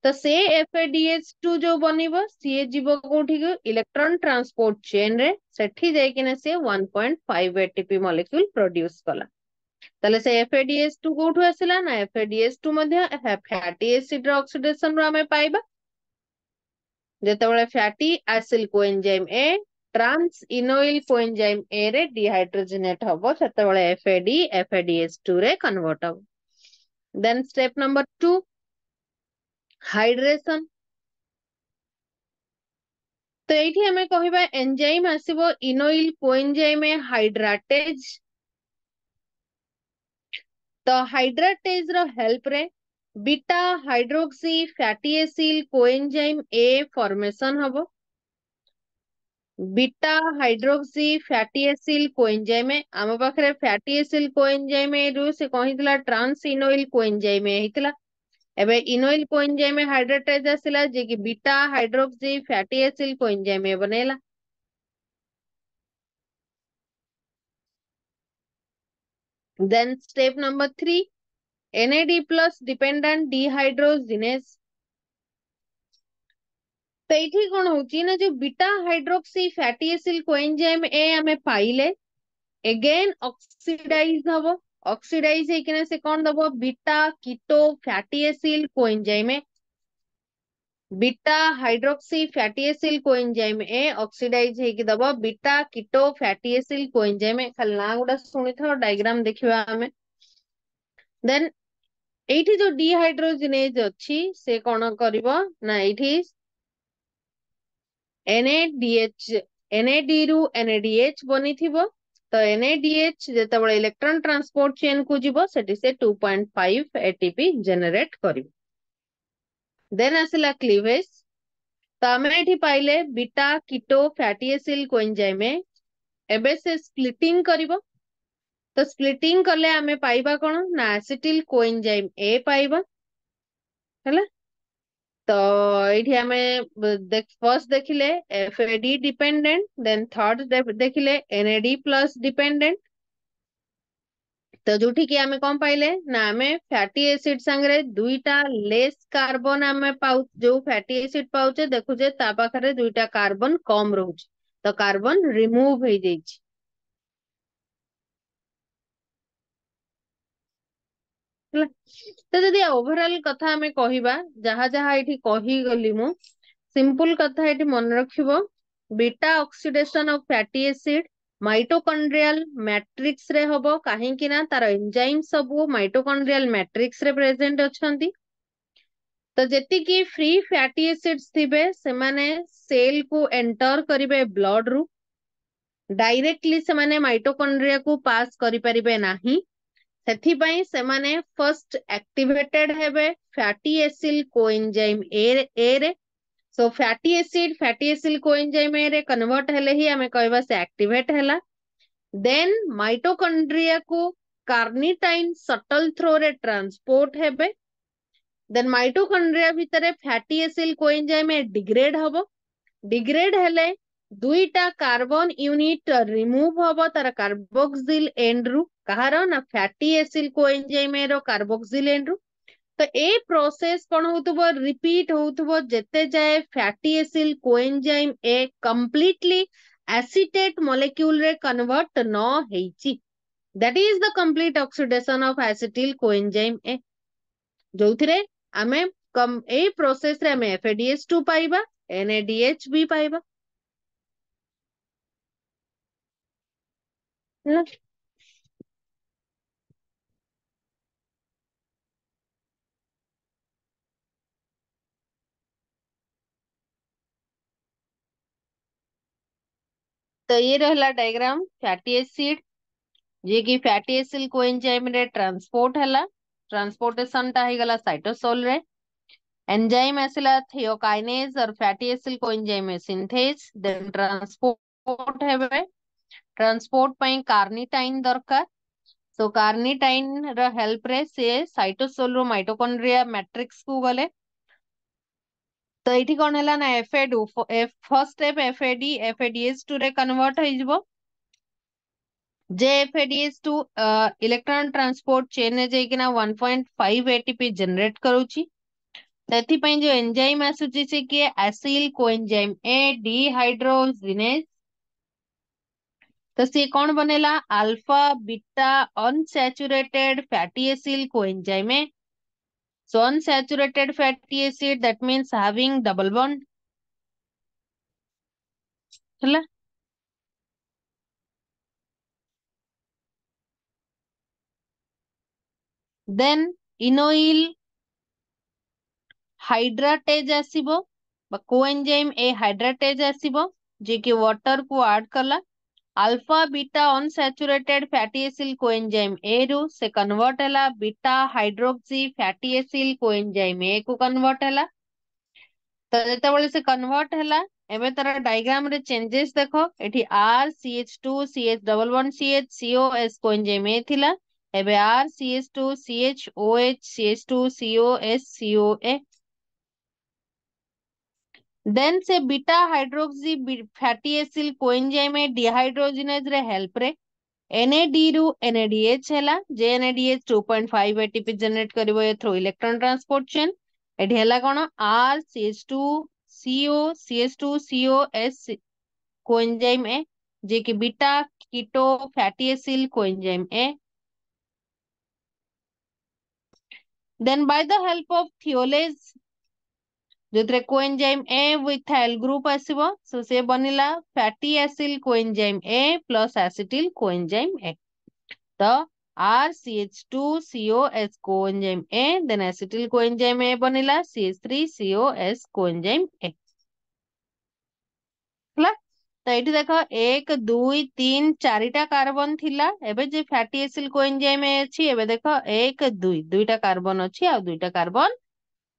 तो से FADH2 जो बनिबो सी जीवो कोठी को इलेक्ट्रॉन ट्रांसपोर्ट चेन रे सेठी जाय कि ना से 1.5 एटीपी मॉलिक्यूल प्रोड्यूस कला। ताले से FADH2 कोठु आसिला ना FADH2 मध्ये फैटी एसिड रो ऑक्सीडेशन रो हमें पाइबा जेतेबेले fatty acyl coenzyme A trans enoyl coenzyme A रे डिहाइड्रोजनेट हबो सेतेबेले FADH2 रे कन्वर्ट हबो। Then step number 2 hydration. तो एठी हमें कहिबा एंजाइम आसीबो इनोइल कोएंजाइम ए हाइड्राटेज। तो हाइड्राटेज रो हेल्प रे beta hydroxy fatty acyl coenzyme A formation हबो। Beta hydroxy fatty acyl coenzyme आम पाखरे फैटी एसिल कोएंजाइम रु से कहितला ट्रांस इनोइल कोएंजाइम हितला एबे इनोइल कोएंजाइम हाइड्रेटेज आसिला जे कि beta hydroxy fatty acyl coenzyme बनेला। Then step number 3 NAD plus dependent dehydrogenase. तो ये कौन होची ना जो beta hydroxy fatty acyl coenzyme A हमें पाइले अगेन ऑक्सीडाइज हबो ऑक्सीडाइज है कि से कौन दबो beta keto fatty acyl coenzyme A beta hydroxy fatty acyl coenzyme A oxidise है कि दबो beta keto fatty acyl coenzyme A खाली ना गुडा सुनी था डायग्राम देखिबा हमें। देन एठी जो डिहाइड्रोजिनेज अछि से कौन करिवो ना एठी NAD रु NADH बनी थिबो। तो NADH जेतेबेले इलेक्ट्रॉन ट्रांसपोर्ट चेन को जीवो सेठी से 2.5 ATP जनरेट करिवो। देन आसिला क्लीवेज। तो आम ये पाइले beta keto fatty acid coenzyme एबे से स्प्लिटिंग करिवो। तो स्प्लिटिंग कले आमे पाइबा कोन ना एसिटिल कोएंजाइम ए पाइबा हैला। तो एठी आमे फर्स्ट देखिले एफएडी डिपेंडेंट, देन थर्ड देखिले एनएडी प्लस डिपेंडेंट। तो जोठी कि आमे कौन पाइले ना आमे फैटी एसिड संगरे दुईटा लेस कार्बन आमे पाउ, जो फैटी एसिड पाउचे देखुचे ता पाखरे दुईटा कार्बन कम रहउचे, तो कार्बन रिमूव हो जाइछि ହେଲା। तो जदि ओवरऑल कथा आमे कहिबा, जहा जहा एठी कहि गली मु सिंपल कथा एठी मन रखिबो, beta oxidation of fatty acid mitochondrial matrix रे होबो, काहे कि ना तार एंजाइम सब माइटोकॉन्ड्रियल मैट्रिक्स रे प्रेजेंट अछंती। तो जेति की फ्री फैटी एसिड्स थिबे से माने सेल को एंटर करिवे ब्लड रु, डायरेक्टली से माने माइटोकॉन्ड्रिया को पास करि परिबे नाही। सेथिपाई से माने फर्स्ट एक्टिवेटेड हेबे फैटी एसिड कोएंजाइम ए रे। सो फैटी एसिड कोएंजाइम ए रे कन्वर्ट हेले ही हमें कहबा से एक्टिवेट हैला। देन माइटोकॉन्ड्रिया को कार्निटाइन सटल थ्रो रे ट्रांसपोर्ट हेबे। देन माइटोकॉन्ड्रिया भितरे फैटी एसिड कोएंजाइम ए डिग्रेड हबो। डिग्रेड हेले दुईटा कार्बन यूनिट रिमूव हबो तार कार्बोक्सिल एंड रु, कहारो ना फैटी एसिड कोएंजाइम ए रो कार्बोक्सिल एंड रु। तो ए प्रोसेस कौन होतबो रिपीट होतबो जेते जाए fatty acid coenzyme A completely acetate molecule रे कन्वर्ट न हेची। That is the complete oxidation of acetyl coenzyme A, जोथिरे आमे कम ए प्रोसेस रे आमे FADH2 पाइबा, NADH भी पाइबा ହେଲା। तो ये रहला डायग्राम फैटी एसिड, जे कि फैटी एसिड कोएंजाइम रे ट्रांसपोर्ट हला, ट्रांसपोर्टेशन ता हे गला साइटोसोल रे। एंजाइम आसिला थियोकाइनेज और fatty acid coenzyme synthase, then transport हेबे। ट्रांसपोर्ट पई कार्निटाइन दरकार। सो कार्निटाइन रो हेल्प रे से साइटोसोल रो माइटोकॉन्ड्रिया मैट्रिक्स को गले। तो एठी कोन हला ना एफएडू फर्स्ट स्टेप FADH2 रे कन्वर्ट हो जिवो। जे FADH2 इलेक्ट्रॉन ट्रांसपोर्ट चेन ने जाइकिना 1.5 ATP जनरेट करूची। सेथि पई जो एंजाइम आसुची से कि एसिल कोएंजाइम ए डिहाइड्रोजिनेज। तो सी कौन बनेला alpha beta unsaturated fatty acid coenzyme A. So unsaturated fatty acid, that means having double bond ହେଲା। then इनोइल हाइड्राटेज आसीबो बा कोएंजाइम ए हाइड्राटेज आसीबो, जे कि वाटर को ऐड कला। Alpha beta unsaturated fatty acid coenzyme A रु से कन्वर्ट हला beta hydroxy fatty acid coenzyme A को convert हला। तो जेते बेले से कन्वर्ट हला एबे तार डायग्राम रे चेंजेस देखो, एठी RCH2 CH double bond CH COS coenzyme A थिला, एबे RCH2 CHOH CH2 COS COA। Then से beta hydroxy fatty acid coenzyme A dehydrogenase रे हेल्प रे NAD रु NADH हैला, जे NADH 2.5 ATP जनरेट करिवो ए थ्रू इलेक्ट्रॉन ट्रांसपोर्ट चेन। एठी हैला कोन RCH2 CO CH2 COS coenzyme A, जे कि beta keto fatty acid coenzyme A. Then by the help of thiolase जोथरे कोएंजाइम ए विथ एल ग्रुप आसीबो, सो से बनिला fatty acid coenzyme A plus acetyl coenzyme A. तो RCH2 COS coenzyme A, then acetyl coenzyme A बनिला CH3 COS coenzyme A ହେଲା। तो एठी देखो 1 2 3 4टा कार्बन थिला, एबे जे फैटी एसिड कोएंजाइम ए अछि एबे देखो 1 2 दुईटा कार्बन अछि आ दुईटा कार्बन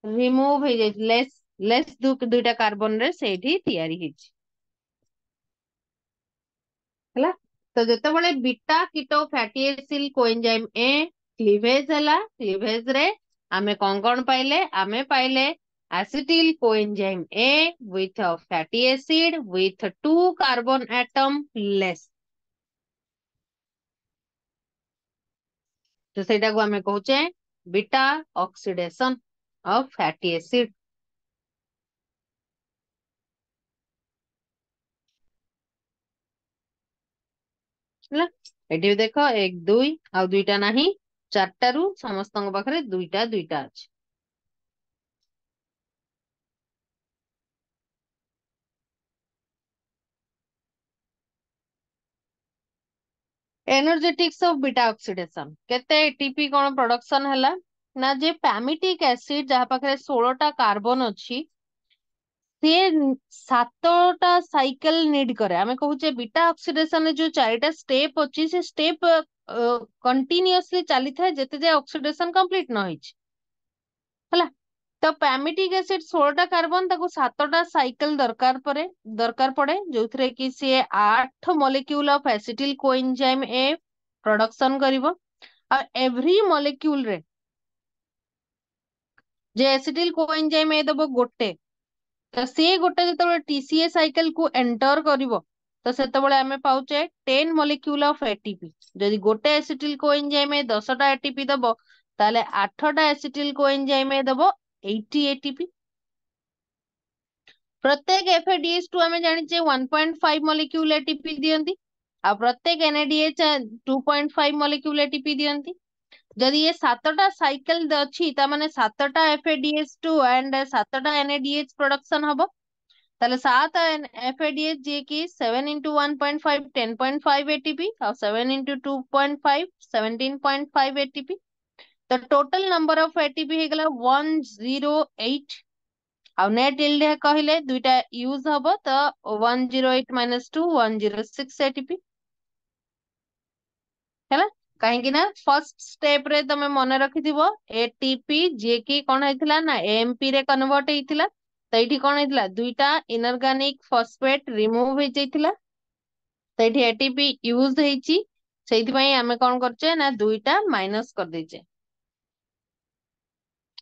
रिमूव हो जाय, लेस लेस दुईटा कार्बन रे सेठी तैयारी हिची हला। तो जेतेबेले beta keto fatty acid coenzyme A cleavage हला, क्लीवेज रे आमे कोन पाइले, आमे पाइले acetyl coenzyme A with a fatty acid with 2 carbon atom less। तो सेटा को आमे कहूचे beta oxidation of fatty acid. ହେଲା एठी देखो 1 2 आ दुईटा नाही, चारटारू समस्तଙ୍କ पाखरे दुईटा दुईटा अछि। एनर्जेटिक्स ऑफ बीटा ऑक्सीडेशन केते एटीपी कोन प्रोडक्शन हला ना जे पैमिटिक एसिड जहा पाखरे 16 टा कार्बन अछि से 7टा साइकिल नीड करे। आमे कहूचे बीटा ऑक्सीडेशन रे जो 4टा स्टेप अछि से स्टेप कंटीन्यूअसली चली थाए जेते जे ऑक्सीडेशन कंप्लीट न होइछ हला। तो पैमिटिक एसिड 16टा कार्बन ताको 7टा साइकिल दरकार पड़े जोथरे कि से 8 molecule of acetyl coenzyme A production करिवो। और एवरी मॉलिक्यूल रे जे एसिटिल कोएंजाइम ए दबो गोटे, तो से गोटे जेतेबेले टीसीए साइकिल को एंटर करिवो तो सेतेबेले आमे पाउचे 10 मॉलिक्यूल ऑफ एटीपी। जदि गोटे एसिटिल कोएंजाइम ए 10टा एटीपी दबो ताले 8टा एसिटिल कोएंजाइम ए दबो 80 एटीपी। प्रत्येक एफएडीएच2 आमे जानिचे 1.5 मॉलिक्यूल एटीपी दियंती आ प्रत्येक एनएडीएच 2.5 मॉलिक्यूल एटीपी दियंती। जदि ये 7टा साइकिल अछि ता माने 7टा एफएडीएच2 एंड 7टा एनएडीएच प्रोडक्शन हबो ताले 7 एफएडीएच जे कि 7 into 1.5 10.5 एटीपी और 7 into 2.5 17.5 एटीपी। तो टोटल नंबर ऑफ एटीपी हे गला 108 और नेट यील्ड कहले दुईटा यूज हबो तो 108 minus 2 106 एटीपी हैला। कहीं कि ना फर्स्ट स्टेप रे तमे मने रखिथिबो एटीपी जे कि कोन हेतिला ना एएमपी रे कन्वर्ट हेतिला। तो एठी कोन हेतिला दुईटा इनऑर्गेनिक फॉस्फेट रिमूव हे जैतिला तो एठी एटीपी यूज हेची सेति पई हमें कोन करचे ना दुईटा माइनस कर देचे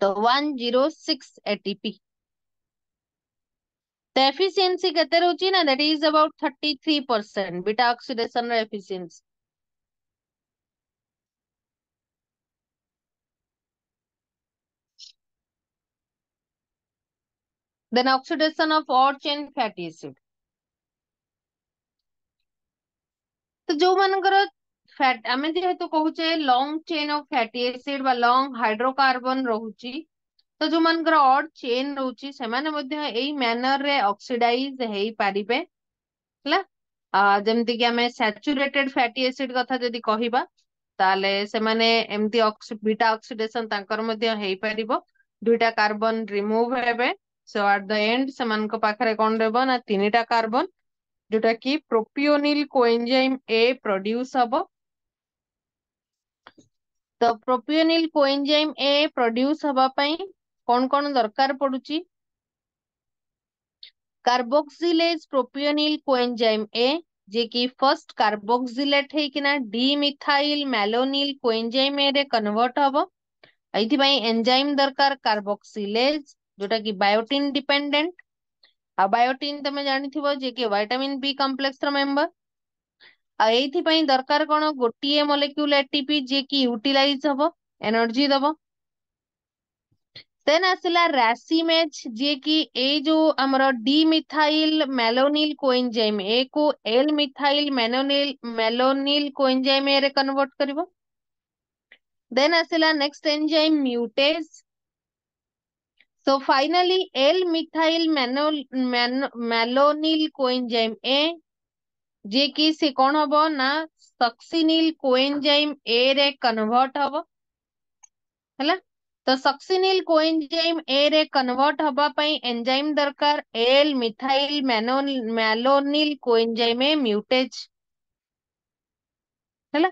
तो 106 एटीपी। तो एफिशिएंसी केते रहउची ना that is about 33% beta oxidation रे efficiency. Then oxidation of odd chain fatty acid. तो जो मानकर फैट आमे जेहेतु कहूचे long chain of fatty acid बा लॉन्ग हाइड्रोकार्बन रहउची तो जो मानकर ऑड चेन रहउची से माने मध्ये एई मैनर रे ऑक्सीडाइज हेई पारिबे हला। जेमति कि आमे सैचुरेटेड फैटी एसिड कथा जदि कहिबा ताले से माने एमती बीटा ऑक्सीडेशन तांकर मध्ये हेई पारिबो दुईटा कार्बन रिमूव हेबे। सो एट द एंड से मान को पाखरे कोन रहबो ना तीनटा कार्बन जोटा कि प्रोपियोनिल कोएंजाइम ए प्रोड्यूस हबो। तो प्रोपियोनिल कोएंजाइम ए प्रोड्यूस हबा पई कोन कोन दरकार पडुची कार्बोक्सिलेज प्रोपियोनिल कोएंजाइम ए जे कि फर्स्ट कार्बोक्सिलेट है कि ना डीमिथाइल मैलोनिल कोएंजाइम ए रे कन्वर्ट हबो। एथि पई एंजाइम दरकार कार्बोक्सिलेज जोटा कि बायोटिन डिपेंडेंट। आ बायोटिन तमे जानिथिबो जे कि विटामिन बी कॉम्प्लेक्स रो मेंबर। आ एथि पई दरकार कोन गोटिए मॉलिक्यूल एटीपी जे कि यूटिलाइज हबो एनर्जी दबो। देन आसिला रैसिमेज जे कि ए जो हमरो डीमिथाइल मैलोनिल कोएंजाइम ए को L methyl malonyl coenzyme A रे कन्वर्ट करिवो। देन आसिला next enzyme mutase. So finally L methyl malonyl coenzyme A जे कि से कोन हबो ना सक्सिनिल कोएंजाइम ए रे कन्वर्ट हबो हैला। तो सक्सिनिल कोएंजाइम ए रे कन्वर्ट हबा पई एंजाइम दरकार L methyl malonyl coenzyme A mutase हैला।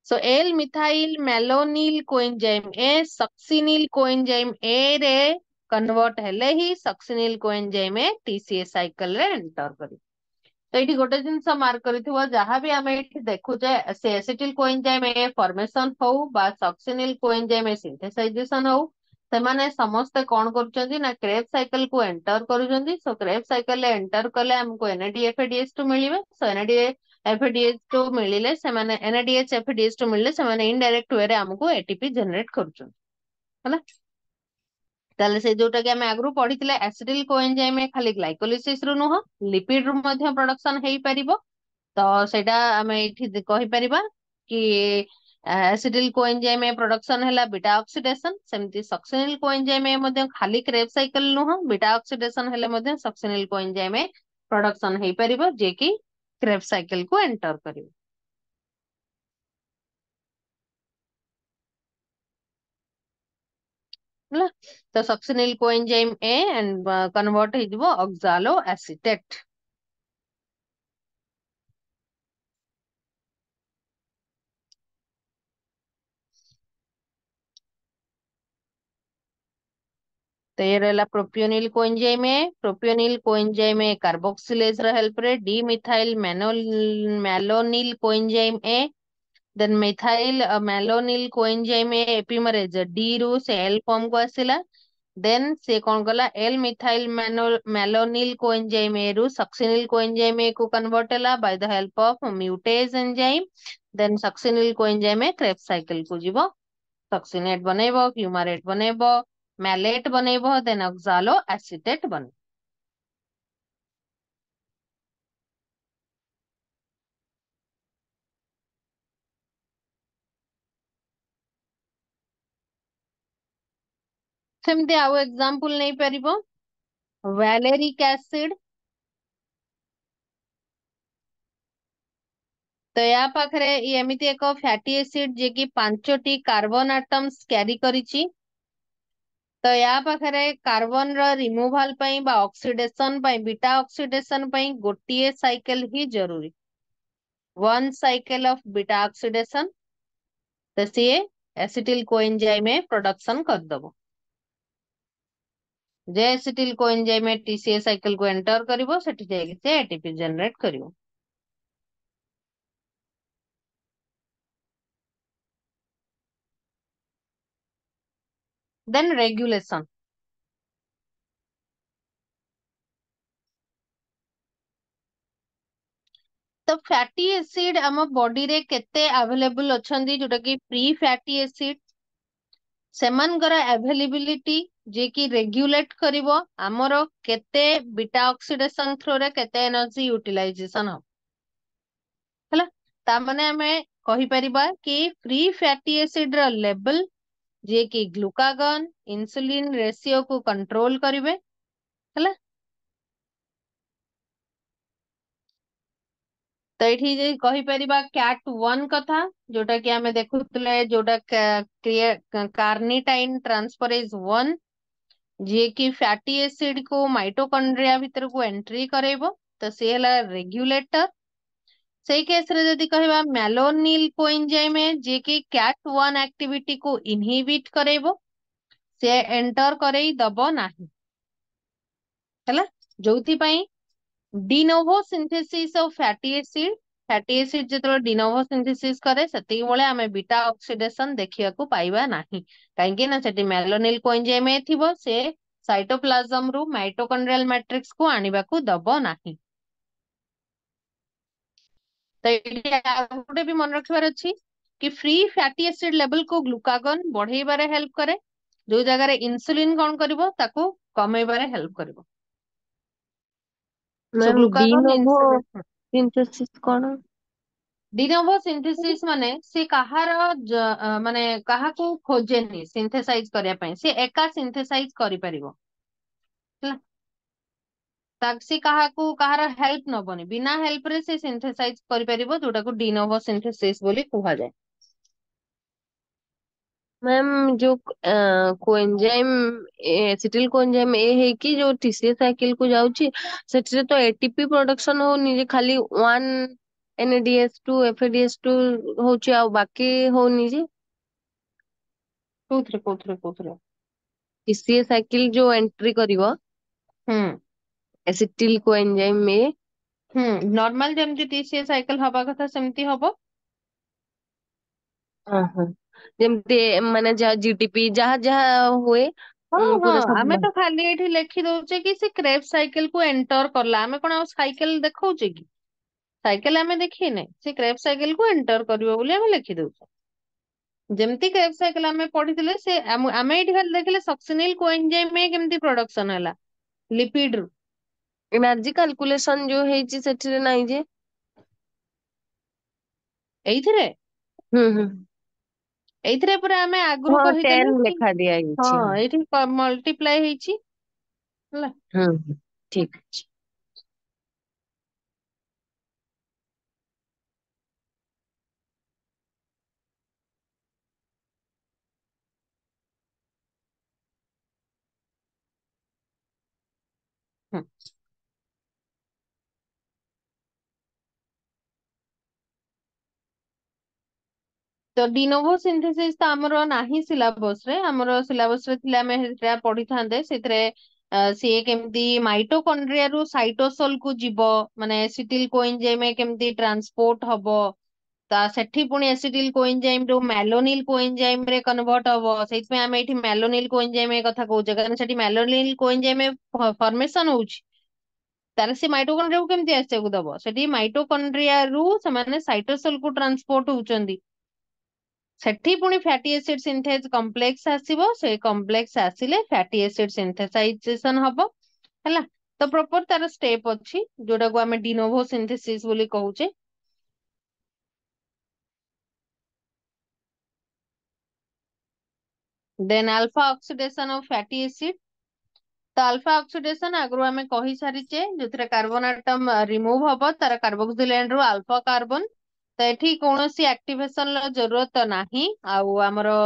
So L methyl malonyl coenzyme A succinyl coenzyme A रे कन्वर्ट हेले ही सक्सिनिल कोएंजाइम टीसीए साइकिल रे एंटर करी। तो ये गोटे जिनस मार्क कर जहाँ भी आम ये देखुचे से एसिटिल कोएंजाइम ए फॉर्मेशन हो बा सक्सिनिल कोएंजाइम सिंथेसाइजेशन हो से समस्ते कौन कर ना क्रेब साइकिल को एंटर करुँच। सो क्रेब साइकिल एंटर कले हमको NADH-FADH2 मिले। सो NADH-FADH2 मिले से NADH-FADH2 मिले से इनडायरेक्ट वे हमको एटीपी जनरेट करुँच। ताले से जोटा कि आम आगु पढ़ी एसिटिल कोएंजाइम खाली ग्लाइकोलिसिस रु नुह लिपिड रु मध्य प्रोडक्शन हेई परिबो। तो सेटा आम ये कहि परिबा कि एसिटिल कोएंजाइम प्रोडक्शन हैला बीटा ऑक्सीडेशन सेमती सक्सिनिल कोएंजाइम मध्य खाली क्रेब साइकिल नुह बीटा ऑक्सीडेशन हेले मध्य सक्सिनिल कोएंजाइम प्रोडक्शन हेई परिबो जे कि क्रेब साइकिल को एंटर करिवो। ହେଲା तो succinyl coenzyme A and convert हो जिवो ऑक्सालो एसीटेट। तो ये रहला प्रोपियोनिल कोएंजाइम कार्बोक्सिलेज रा हेल्प रे D methyl malonyl coenzyme A then methyl malonyl coenzyme A epimerase D रु से एल फॉर्म को आसिला। देन से कौन कला L methyl malonyl coenzyme A रु सक्सिनिल कोएंजाइम ए को कन्वर्ट हैला by the help of mutase enzyme. Then succinyl coenzyme A Krebs cycle को जीवो सक्सिनेट बनेबो फ्यूमारेट बनेबो मैलेट बनेबो देन ऑक्सालो एसीटेट बने। सेमती आउ एग्जांपल नहीं परिबो वैलेरिक एसिड। तो या पाखरे एमिति एक फैटी एसिड जे कि 5टी कार्बन एटम्स कैरी करिछि। तो या पाखरे कार्बन रो रिमूवल पई बा ऑक्सीडेशन पई बीटा ऑक्सीडेशन पई गोटिए साइकिल ही जरूरी one cycle of beta oxidation. तो सी एसिटिल कोएंजाइम प्रोडक्शन कर दबो जे एसिटिल कोएंजाइम टीसीए साइकिल को एंटर करिवो सेठी जाई से एटीपी जनरेट करिवो। Then regulation. तो फैटी एसिड आम बॉडी रे केते अवेलेबल अछंदी जोटा कि फ्री फैटी एसिड सेमानकर अवेलेबिलिटी जे कि रेगुलेट करिवो हमरो केते बीटा ऑक्सीडेशन थ्रू रे केते एनर्जी यूटिलाइजेशन हो हला। ता माने हमें कहि परिबा कि फ्री फैटी एसिड रो लेवल जे कि ग्लूकागन इंसुलिन रेशियो को कंट्रोल करिवे हला। तो ये कही परिबा कैट 1 कथा जोटा कि हमें देखुतले जोटा कार्निटाइन ट्रांसफरेज 1 जे कि फैटी एसिड को माइटोकॉन्ड्रिया भीतर को एंट्री करेबो। तो से हला रेगुलेटर। सही केस रे जदी कहबा मैलोनिल कोएंजाइम जे कि कैट 1 एक्टिविटी को इनहिबिट करेबो से एंटर करई दबो नाही हला। जोथि पई de novo synthesis of fatty acid जो डिनोवो सिंथेसिस करे सेति बेले आमे बीटा ऑक्सीडेशन देखिया को पाइबा नाही काहेकि ना सेति मेलानिल कोएंजाइम थिबो से साइटोप्लाज्म रु माइटोकॉन्ड्रियल मैट्रिक्स को आनिबा को दबो नाही। तो गोटे भी मन रखिबार अछि कि फ्री फैटी एसिड लेवल को ग्लूकागन बढ़ेबारे हेल्प करे जो जगह रे इंसुलिन कोन करबो ताको कमेबारे हेल्प करबो। So ma'am D glucagon novo insulin synthesis कौन? डिनोवो सिंथेसिस माने से कहार माने कहा को खोजेनी सिंथेसाइज करिया पई से एका सिंथेसाइज करि परिबो ହେଲା। ताकि कहा को कहार हेल्प नबनी बिना हेल्प रे से सिंथेसाइज करि परिबो जोटा को डिनोवो सिंथेसिस बोली कुहा जाय। मैम जो कोएंजाइम एसिटिल कोएंजाइम ए है कि जो टीसीए साइकिल को जाउची सेठरे तो एटीपी प्रोडक्शन होनी जे खाली 1 NADH2 FADH2 होची आ बाकी होनी जे कोथरे कोथरे कोथरे टीसीए साइकिल जो एंट्री करिवो हम्म एसिटिल कोएंजाइम में। नॉर्मल जेमती टीसीए साइकिल हवा कथा सेमती हबो। हाँ हाँ, जेमती माने जहाँ जीटीपी जहाँ जहाँ हुए हाँ पूरा हाँ, सब आमे तो खाली एठी लेखि दउचे कि से क्रेब साइकिल को एंटर करला, आमे कोन आ साइकिल देखौचे कि साइकिल आमे देखी नै, से क्रेब साइकिल को एंटर करिवो बोली आमे लेखि दउचे। जेमती क्रेब साइकिल आमे पढिथिले से आमे एठी खाली देखिले सक्सिनिल कोएंजाइम में केमती प्रोडक्शन हला लिपिड रु। एनर्जी कैलकुलेशन जो ହେଇଛି ସେଥିରେ ନାହିଁ ଯେ। एइथिरे हम्म। एइथिरे पुरा आमे आगरु हाँ कहिदेले 10 कि ଲେଖା ଦିଆଯାଇଛି हाँ ହଁ। एठी मल्टीप्लाई ହେଇची ହେଲା। ठीक ଅଛି। ହୁଁ। तो डिनोवो सिंथेसिस तो हमरो नाही सिलेबस रे, हमरो सिलेबस रे थिले आमे हेटा पढिथांदे सेथरे से केमती माइटोकॉन्ड्रिया रु साइटोसोल को जीवो माने एसिटिल कोएंजाइम केमती ट्रांसपोर्ट हबो, ता सेठी पुणी एसिटिल कोएंजाइम रु मैलोनिल कोएंजाइम रे कन्वर्ट हबो, सेति में आमे एठी मैलोनिल कोएंजाइम ए कथा कहूचे कारण सेठी मैलोनिल कोएंजाइम फॉर्मेशन होउची। तार से माइटोकॉन्ड्रिया को केमती आसे को दबो, सेठी माइटोकॉन्ड्रिया रु से माने साइटोसोल को ट्रांसपोर्ट होउचंदी, सेठी पुणी फैटी एसिड सिंथेज कॉम्प्लेक्स आसीबो, से कॉम्प्लेक्स आसिले फैटी एसिड सिंथेसाइजेशन हबो हैला। तो प्रॉपर तार स्टेप अछि जोटा को हमें डिनोवो सिंथेसिस बोली कहूचे। Then alpha oxidation of fatty acid, तो अल्फा ऑक्सीडेशन आगु आमे कहि सारिचे जोथरे कार्बन एटम रिमूव हबो तार कार्बोक्सिल एंड रु अल्फा कार्बन, तो एठी कोनोसी एक्टिवेशन ला जरूरत नाही आउ हमरो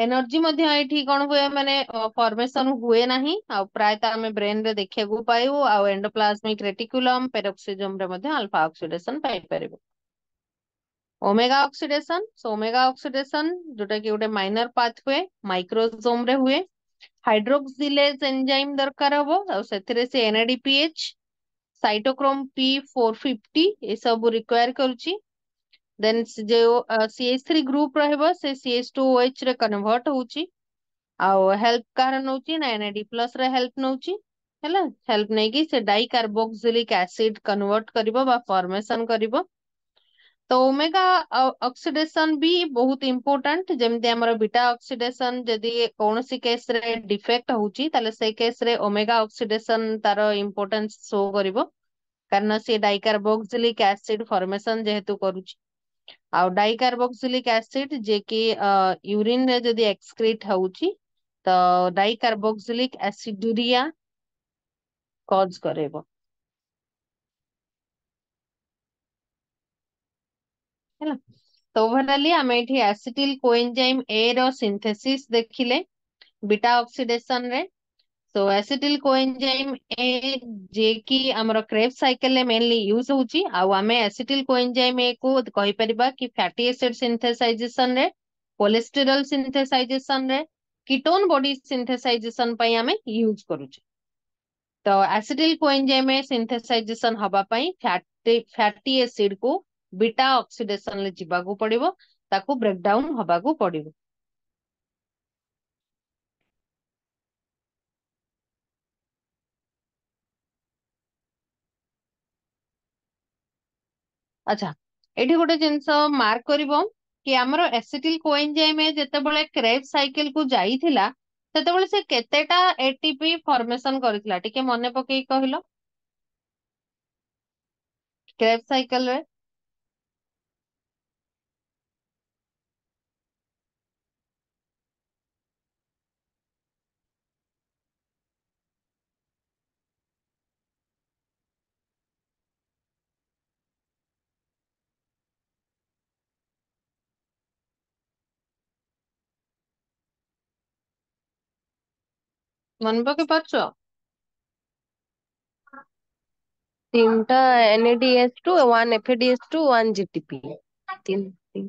एनर्जी मध्ये एठी कोन हुए माने फॉर्मेशन हुए नाही आउ प्रायतः हमें ब्रेन रे देखिया को पाइबो आउ एंडोप्लाज्मिक रेटिकुलम पेरोक्सिजम रे मध्ये अल्फा ऑक्सीडेशन पाइ परिबो। Omega oxidation, so omega oxidation जोटा कि गोटे माइनर पाथवे माइक्रोसोम रे हुए, हाइड्रोक्सिलेज एंजाइम दरकार हबो और सेथिरे से एनएडीपीएच साइटोक्रोम P450 ए सब रिक्वायर करूची। देन जो CH3 ग्रुप रहबो से CH2OH रे कन्वर्ट होउची आउ हेल्प कार नउची ना एनएडी प्लस रे हेल्प नउची हैला। हेल्प नै कि से डाई कार्बोक्सिलिक एसिड कन्वर्ट करिवो बा फॉर्मेशन करिवो। तो ओमेगा ऑक्सीडेशन भी बहुत इंपोर्टेंट, जेमती हमर बीटा ऑक्सीडेशन जदि कौनसी केस रे डिफेक्ट होउची ताले से केस रे ओमेगा ऑक्सीडेशन तार इंपोर्टेंस शो करिवो कारण से डाइकार्बोक्सिलिक एसिड फॉर्मेशन जेहेतु करूची आउ डाइकार्बोक्सिलिक एसिड जे कि यूरिन रे जदि एक्सक्रीट होउची तो डाइकार्बोक्सिलिक एसिडुरिया कॉज करेबो हैला। तो ओवरऑली हमें एठी एसिटिल कोएंजाइम ए रो सिंथेसिस देखिले बीटा ऑक्सीडेशन रे। सो एसिटिल कोएंजाइम ए जे कि हमर क्रेब साइकिल रे मेनली यूज होउची आउ हमें एसिटिल कोएंजाइम ए को कहि परिबा कि फैटी एसिड सिंथेसाइजेशन रे, कोलेस्टेरॉल सिंथेसाइजेशन रे, कीटोन बॉडी सिंथेसाइजेशन पई हमें यूज करूची। तो एसिटिल कोएंजाइम ए सिंथेसाइजेशन हबा पई फैटी एसिड को बीटा ऑक्सीडेशन ले जिबाकू पड़िबो, ताकू ब्रेकडाउन हबाकू पड़िबो। अच्छा, एठी गोटे जिंस मार्क करिवो कि हमरो एसिटिल कोएंजाइम जेतेबेले क्रेब साइकिल को जाईथिला सेतेबेले से केतेटा एटीपी फॉर्मेशन करथिला टिके मने पकेई कहलो क्रेब साइकिल रे। मने पके पाछो 3टा NADH2 1 FADH2 1 GTP 3 3।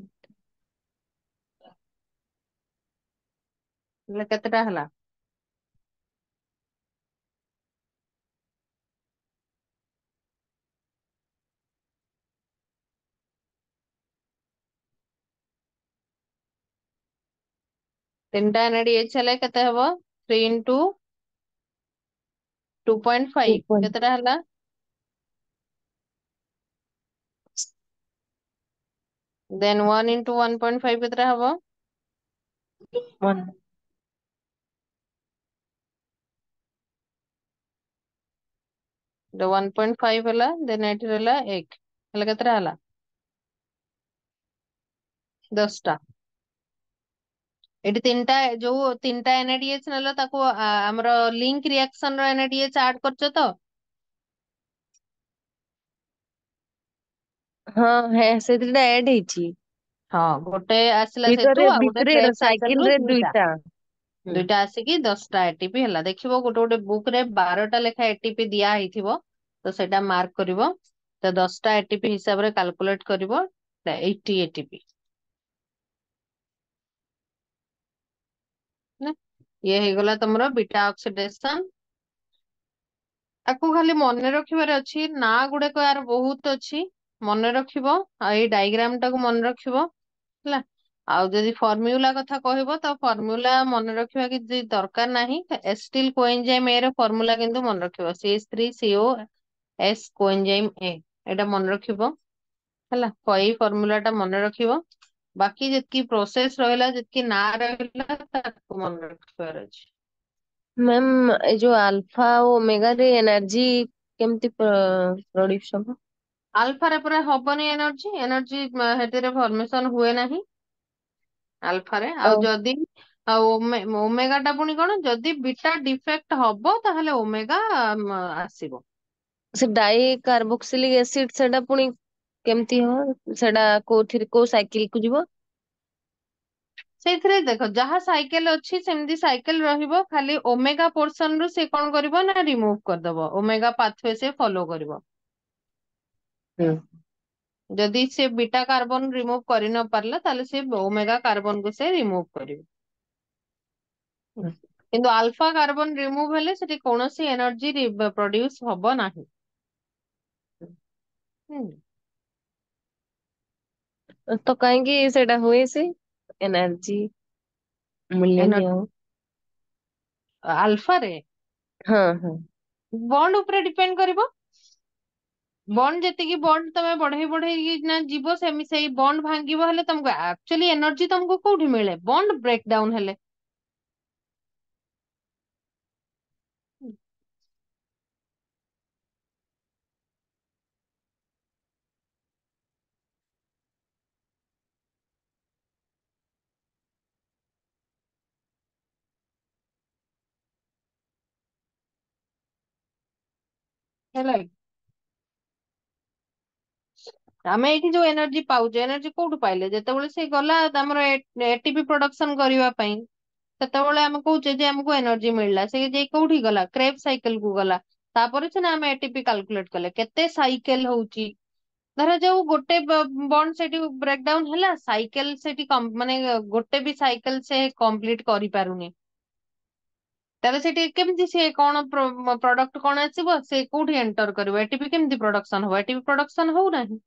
ହେଲେ କେତେଟା ହେଲା? ତିନିଟା NADH ହେଲେ କେତେ ହବ? 3 into 2.5 କେତେଟା ହେଲା? 1 into 1.5 କେତେଟା ହବ? 1 1.5 ହେଲା, ଦେନ୍ ଏଠି ରହିଲା 1 ହେଲେ କେତେଟା ହେଲା? 10ଟା। ଏଠି ଯୋଉ ତିନିଟା NADH ନେଲ ତାକୁ ଆମର ଲିଙ୍କ ରିଆକ୍ସନ ର NADH ଆଡ୍ କରିଛ ତ? ହଁ ସେଥିରେ ଆଡ୍ ହେଇଛି। ହଁ, ଗୋଟେ ଆସିଲା ସେଠୁ, ଭିତରେ ଆଉ ଗୋଟେ ଭିତରେ କ୍ରେବ୍ ସାଇକେଲ ସାଇକେଲ ରୁ ରେ ଦୁଇଟା ଦୁଇଟା। ହୁଁ। ଦୁଇଟା ଆସିକି 10ଟା ATP ହେଲା। ଦେଖିବ ଗୋଟେ ଗୋଟେ ବୁକ୍ ରେ 12ଟା ଲେଖା ATP ଦିଆ ହେଇଥିବ, ତ ସେଇଟା ମାର୍କ କରିବ। ତ 10ଟା ATP ହିସାବରେ କାଲକୁଲେଟ କରିବ 80 ATP। ଇଏ ହେଇଗଲା ତମର ବିଟା ଅକ୍ସିଡେସନ। ଆକୁ ଖାଲି ମନେ ରଖିବାର ଅଛି, ନା ଗୁଡାକ ୟାର ବହୁତ ଅଛି, ମନେ ରଖିବ। ଆଉ ଏଇ ଡାଇଗ୍ରାମ ଟାକୁ ମନେ ରଖିବ ହେଲା। ଆଉ ଯଦି ଫର୍ମୁଲା କଥା କହିବ ତ ଫର୍ମୁଲା ମନେ ରଖିବା କିଛି ଦରକାର ନାହିଁ। ଏସିଟିଲ କୋଏନଜାଇମ ଏ ର ଫର୍ମୁଲା କିନ୍ତୁ ମନେ ରଖିବ, CH3COS କୋଏନଜାଇମ ଏ, ଏଇଟା ମନେ ରଖିବ ହେଲା। ଏଇ ଫର୍ମୁଲା ଟା ମନେ ରଖିବ। ବାକି ଯେତିକି ପ୍ରୋସେସ ରହିଲା, ଯେତିକି ନା ରହିଲା, ତାକୁ ମନେ ରଖିବାର ଅଛି। ମ୍ୟାମ ଏ ଯୋଉ ଆଲଫା ଆଉ ଓମେଗା ରେ ଏନର୍ଜି କେମିତି ପ୍ରଡ୍ୟୁସ ହବ? ଆଲଫାରେ ପୁରା ହବନି ଏନର୍ଜି, ସେଥିରେ ଫର୍ମେସନ ହୁଏ ନାହିଁ ଆଲଫାରେ। ଆଉ ଆଉ ଯଦି ଓମେଗା ଟା ପୁଣି କଣ, ଯଦି ବିଟା ଡିଫେକ୍ଟ ହବ ତାହେଲେ ଓମେଗା ଆସିବ। ସେ ଡାଇ କାର୍ବୋକ୍ସିଲିକ ଏସିଡ ସେଟା ପୁଣି କେମିତି ହବ? ସେଟା କୋଉ ସାଇକେଲ କୁ ଯିବ? ସେଇଥିରେ ଦେଖ, ଯାହା ସାଇକେଲ ଅଛି ସେମିତି ସାଇକେଲ ରହିବ, ଖାଲି ଓମେଗା ପୋର୍ସନ ରୁ ସେ କଣ କରିବ ନା ରିମୁଭ କରିଦବ, ଓମେଗା ପାଥୱେ ସେ ଫଲୋ କରିବ। ହୁଁ। ଯଦି ସେ ବିଟା କାର୍ବନ ରିମୁଭ କରି ନ ପାରିଲା, ତାହେଲେ ସେ ଓମେଗା କାର୍ବନ କୁ ସେ ରିମୁଭ କରିବ। କିନ୍ତୁ ଆଲଫା କାର୍ବନ ରିମୁଭ ହେଲେ ସେଠି କୌଣସି ଏନର୍ଜି ପ୍ରଡ୍ୟୁସ ହବ ନାହିଁ। ହୁଁ। ତ କାହିଁକି ସେଇଟା ହୁଏ, ସେ ଏନର୍ଜି ମିଳେନି ଆଉ? ଆଲଫାରେ ହଁ ହଁ। ବଣ୍ଡ ଉପରେ ଡିପେଣ୍ଡ କରିବ। ବଣ୍ଡ ଯେତିକି ବଣ୍ଡ ତମେ ବଢେଇ ବଢେଇକି ନା ଯିବ, ସେଇ ବଣ୍ଡ ଭାଙ୍ଗିବ, ହେଲେ ତମକୁ ଆକ୍ଚୁଆଲି ଏନର୍ଜି ତମକୁ କୋଉଠି ମିଳେ? ବଣ୍ଡ ବ୍ରେକ୍ ଡାଉନ ହେଲେ। ହେଲା କି? ଆମେ ଏଇଠି ଯୋଉ ଏନର୍ଜି ପାଉଛେ, ଏନର୍ଜି କୋଉଠୁ ପାଇଲେ? ଯେତେବେଳେ ସେ ଗଲା ଆମର ଏଟିପି ପ୍ରଡକ୍ସନ କରିବା ପାଇଁ, ସେତେବେଳେ ଆମେ କହୁଛେ ଯେ ଆମକୁ ଏନର୍ଜି ମିଳିଲା। ସେ ଯାଇ କୋଉଠି ଗଲା? କ୍ରେବ୍ ସାଇକେଲ କୁ ଗଲା। ତାପରେ ସିନା ଆମେ ଏଟିପି କାଲକୁଲେଟ କଲେ। କେତେ ସାଇକେଲ ହଉଛି, ଧର ଯୋଉ ଗୋଟେ ବଣ୍ଡ ସେଠି ବ୍ରେକଡାଉନ ହେଲା, ସାଇକେଲ ସେଠି ମାନେ ଗୋଟେ ବି ସାଇକେଲ ସେ କମ୍ପ୍ଲିଟ କରିପାରୁନି, ତାହେଲେ ସେଠି କେମିତି ସେ କଣ ପ୍ରଡକ୍ଟ କଣ ଆସିବ? ସେ କୋଉଠି ଏଣ୍ଟର କରିବ? ଏଟିପି କେମିତି ପ୍ରଡକ୍ସନ ହବ? ଏଟିପି ପ୍ରଡକ୍ସନ ହଉନାହିଁ।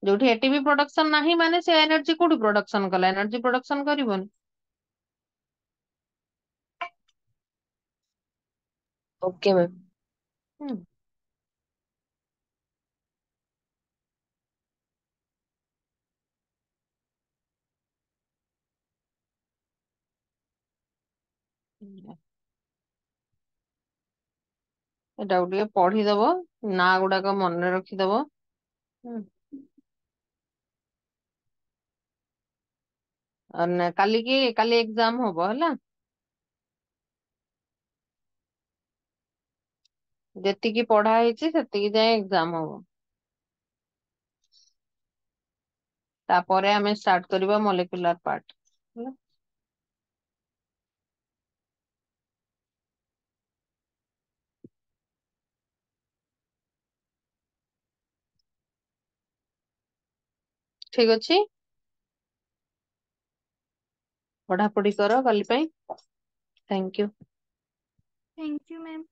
ଯୋଉଠି ଏଟିପି ପ୍ରଡକ୍ସନ ନାହିଁ, ମାନେ ସେ ଏନର୍ଜି କୋଉଠି ପ୍ରଡକ୍ସନ କଲା? ଏନର୍ଜି ପ୍ରଡକ୍ସନ କରିବନି। Okay ma'am. ହୁଁ। ଏଟାକୁ ଟିକେ ପଢିଦବ, ନା ଗୁଡାକ ମନେ ରଖିଦବ। ହୁଁ। କାଲି ଏକ୍ଜାମ ହବ ହେଲା। ଯେତିକି ପଢା ହେଇଛି ସେତିକି ଯାଏ ଏକ୍ଜାମ ହବ। ତାପରେ ଆମେ ଷ୍ଟାର୍ଟ କରିବା ମଲିକ୍ୟୁଲାର ପାର୍ଟ। ଠିକ ଅଛି, ପଢାପଢି କର କାଲି ପାଇଁ। Thank you. Thank you ma'am.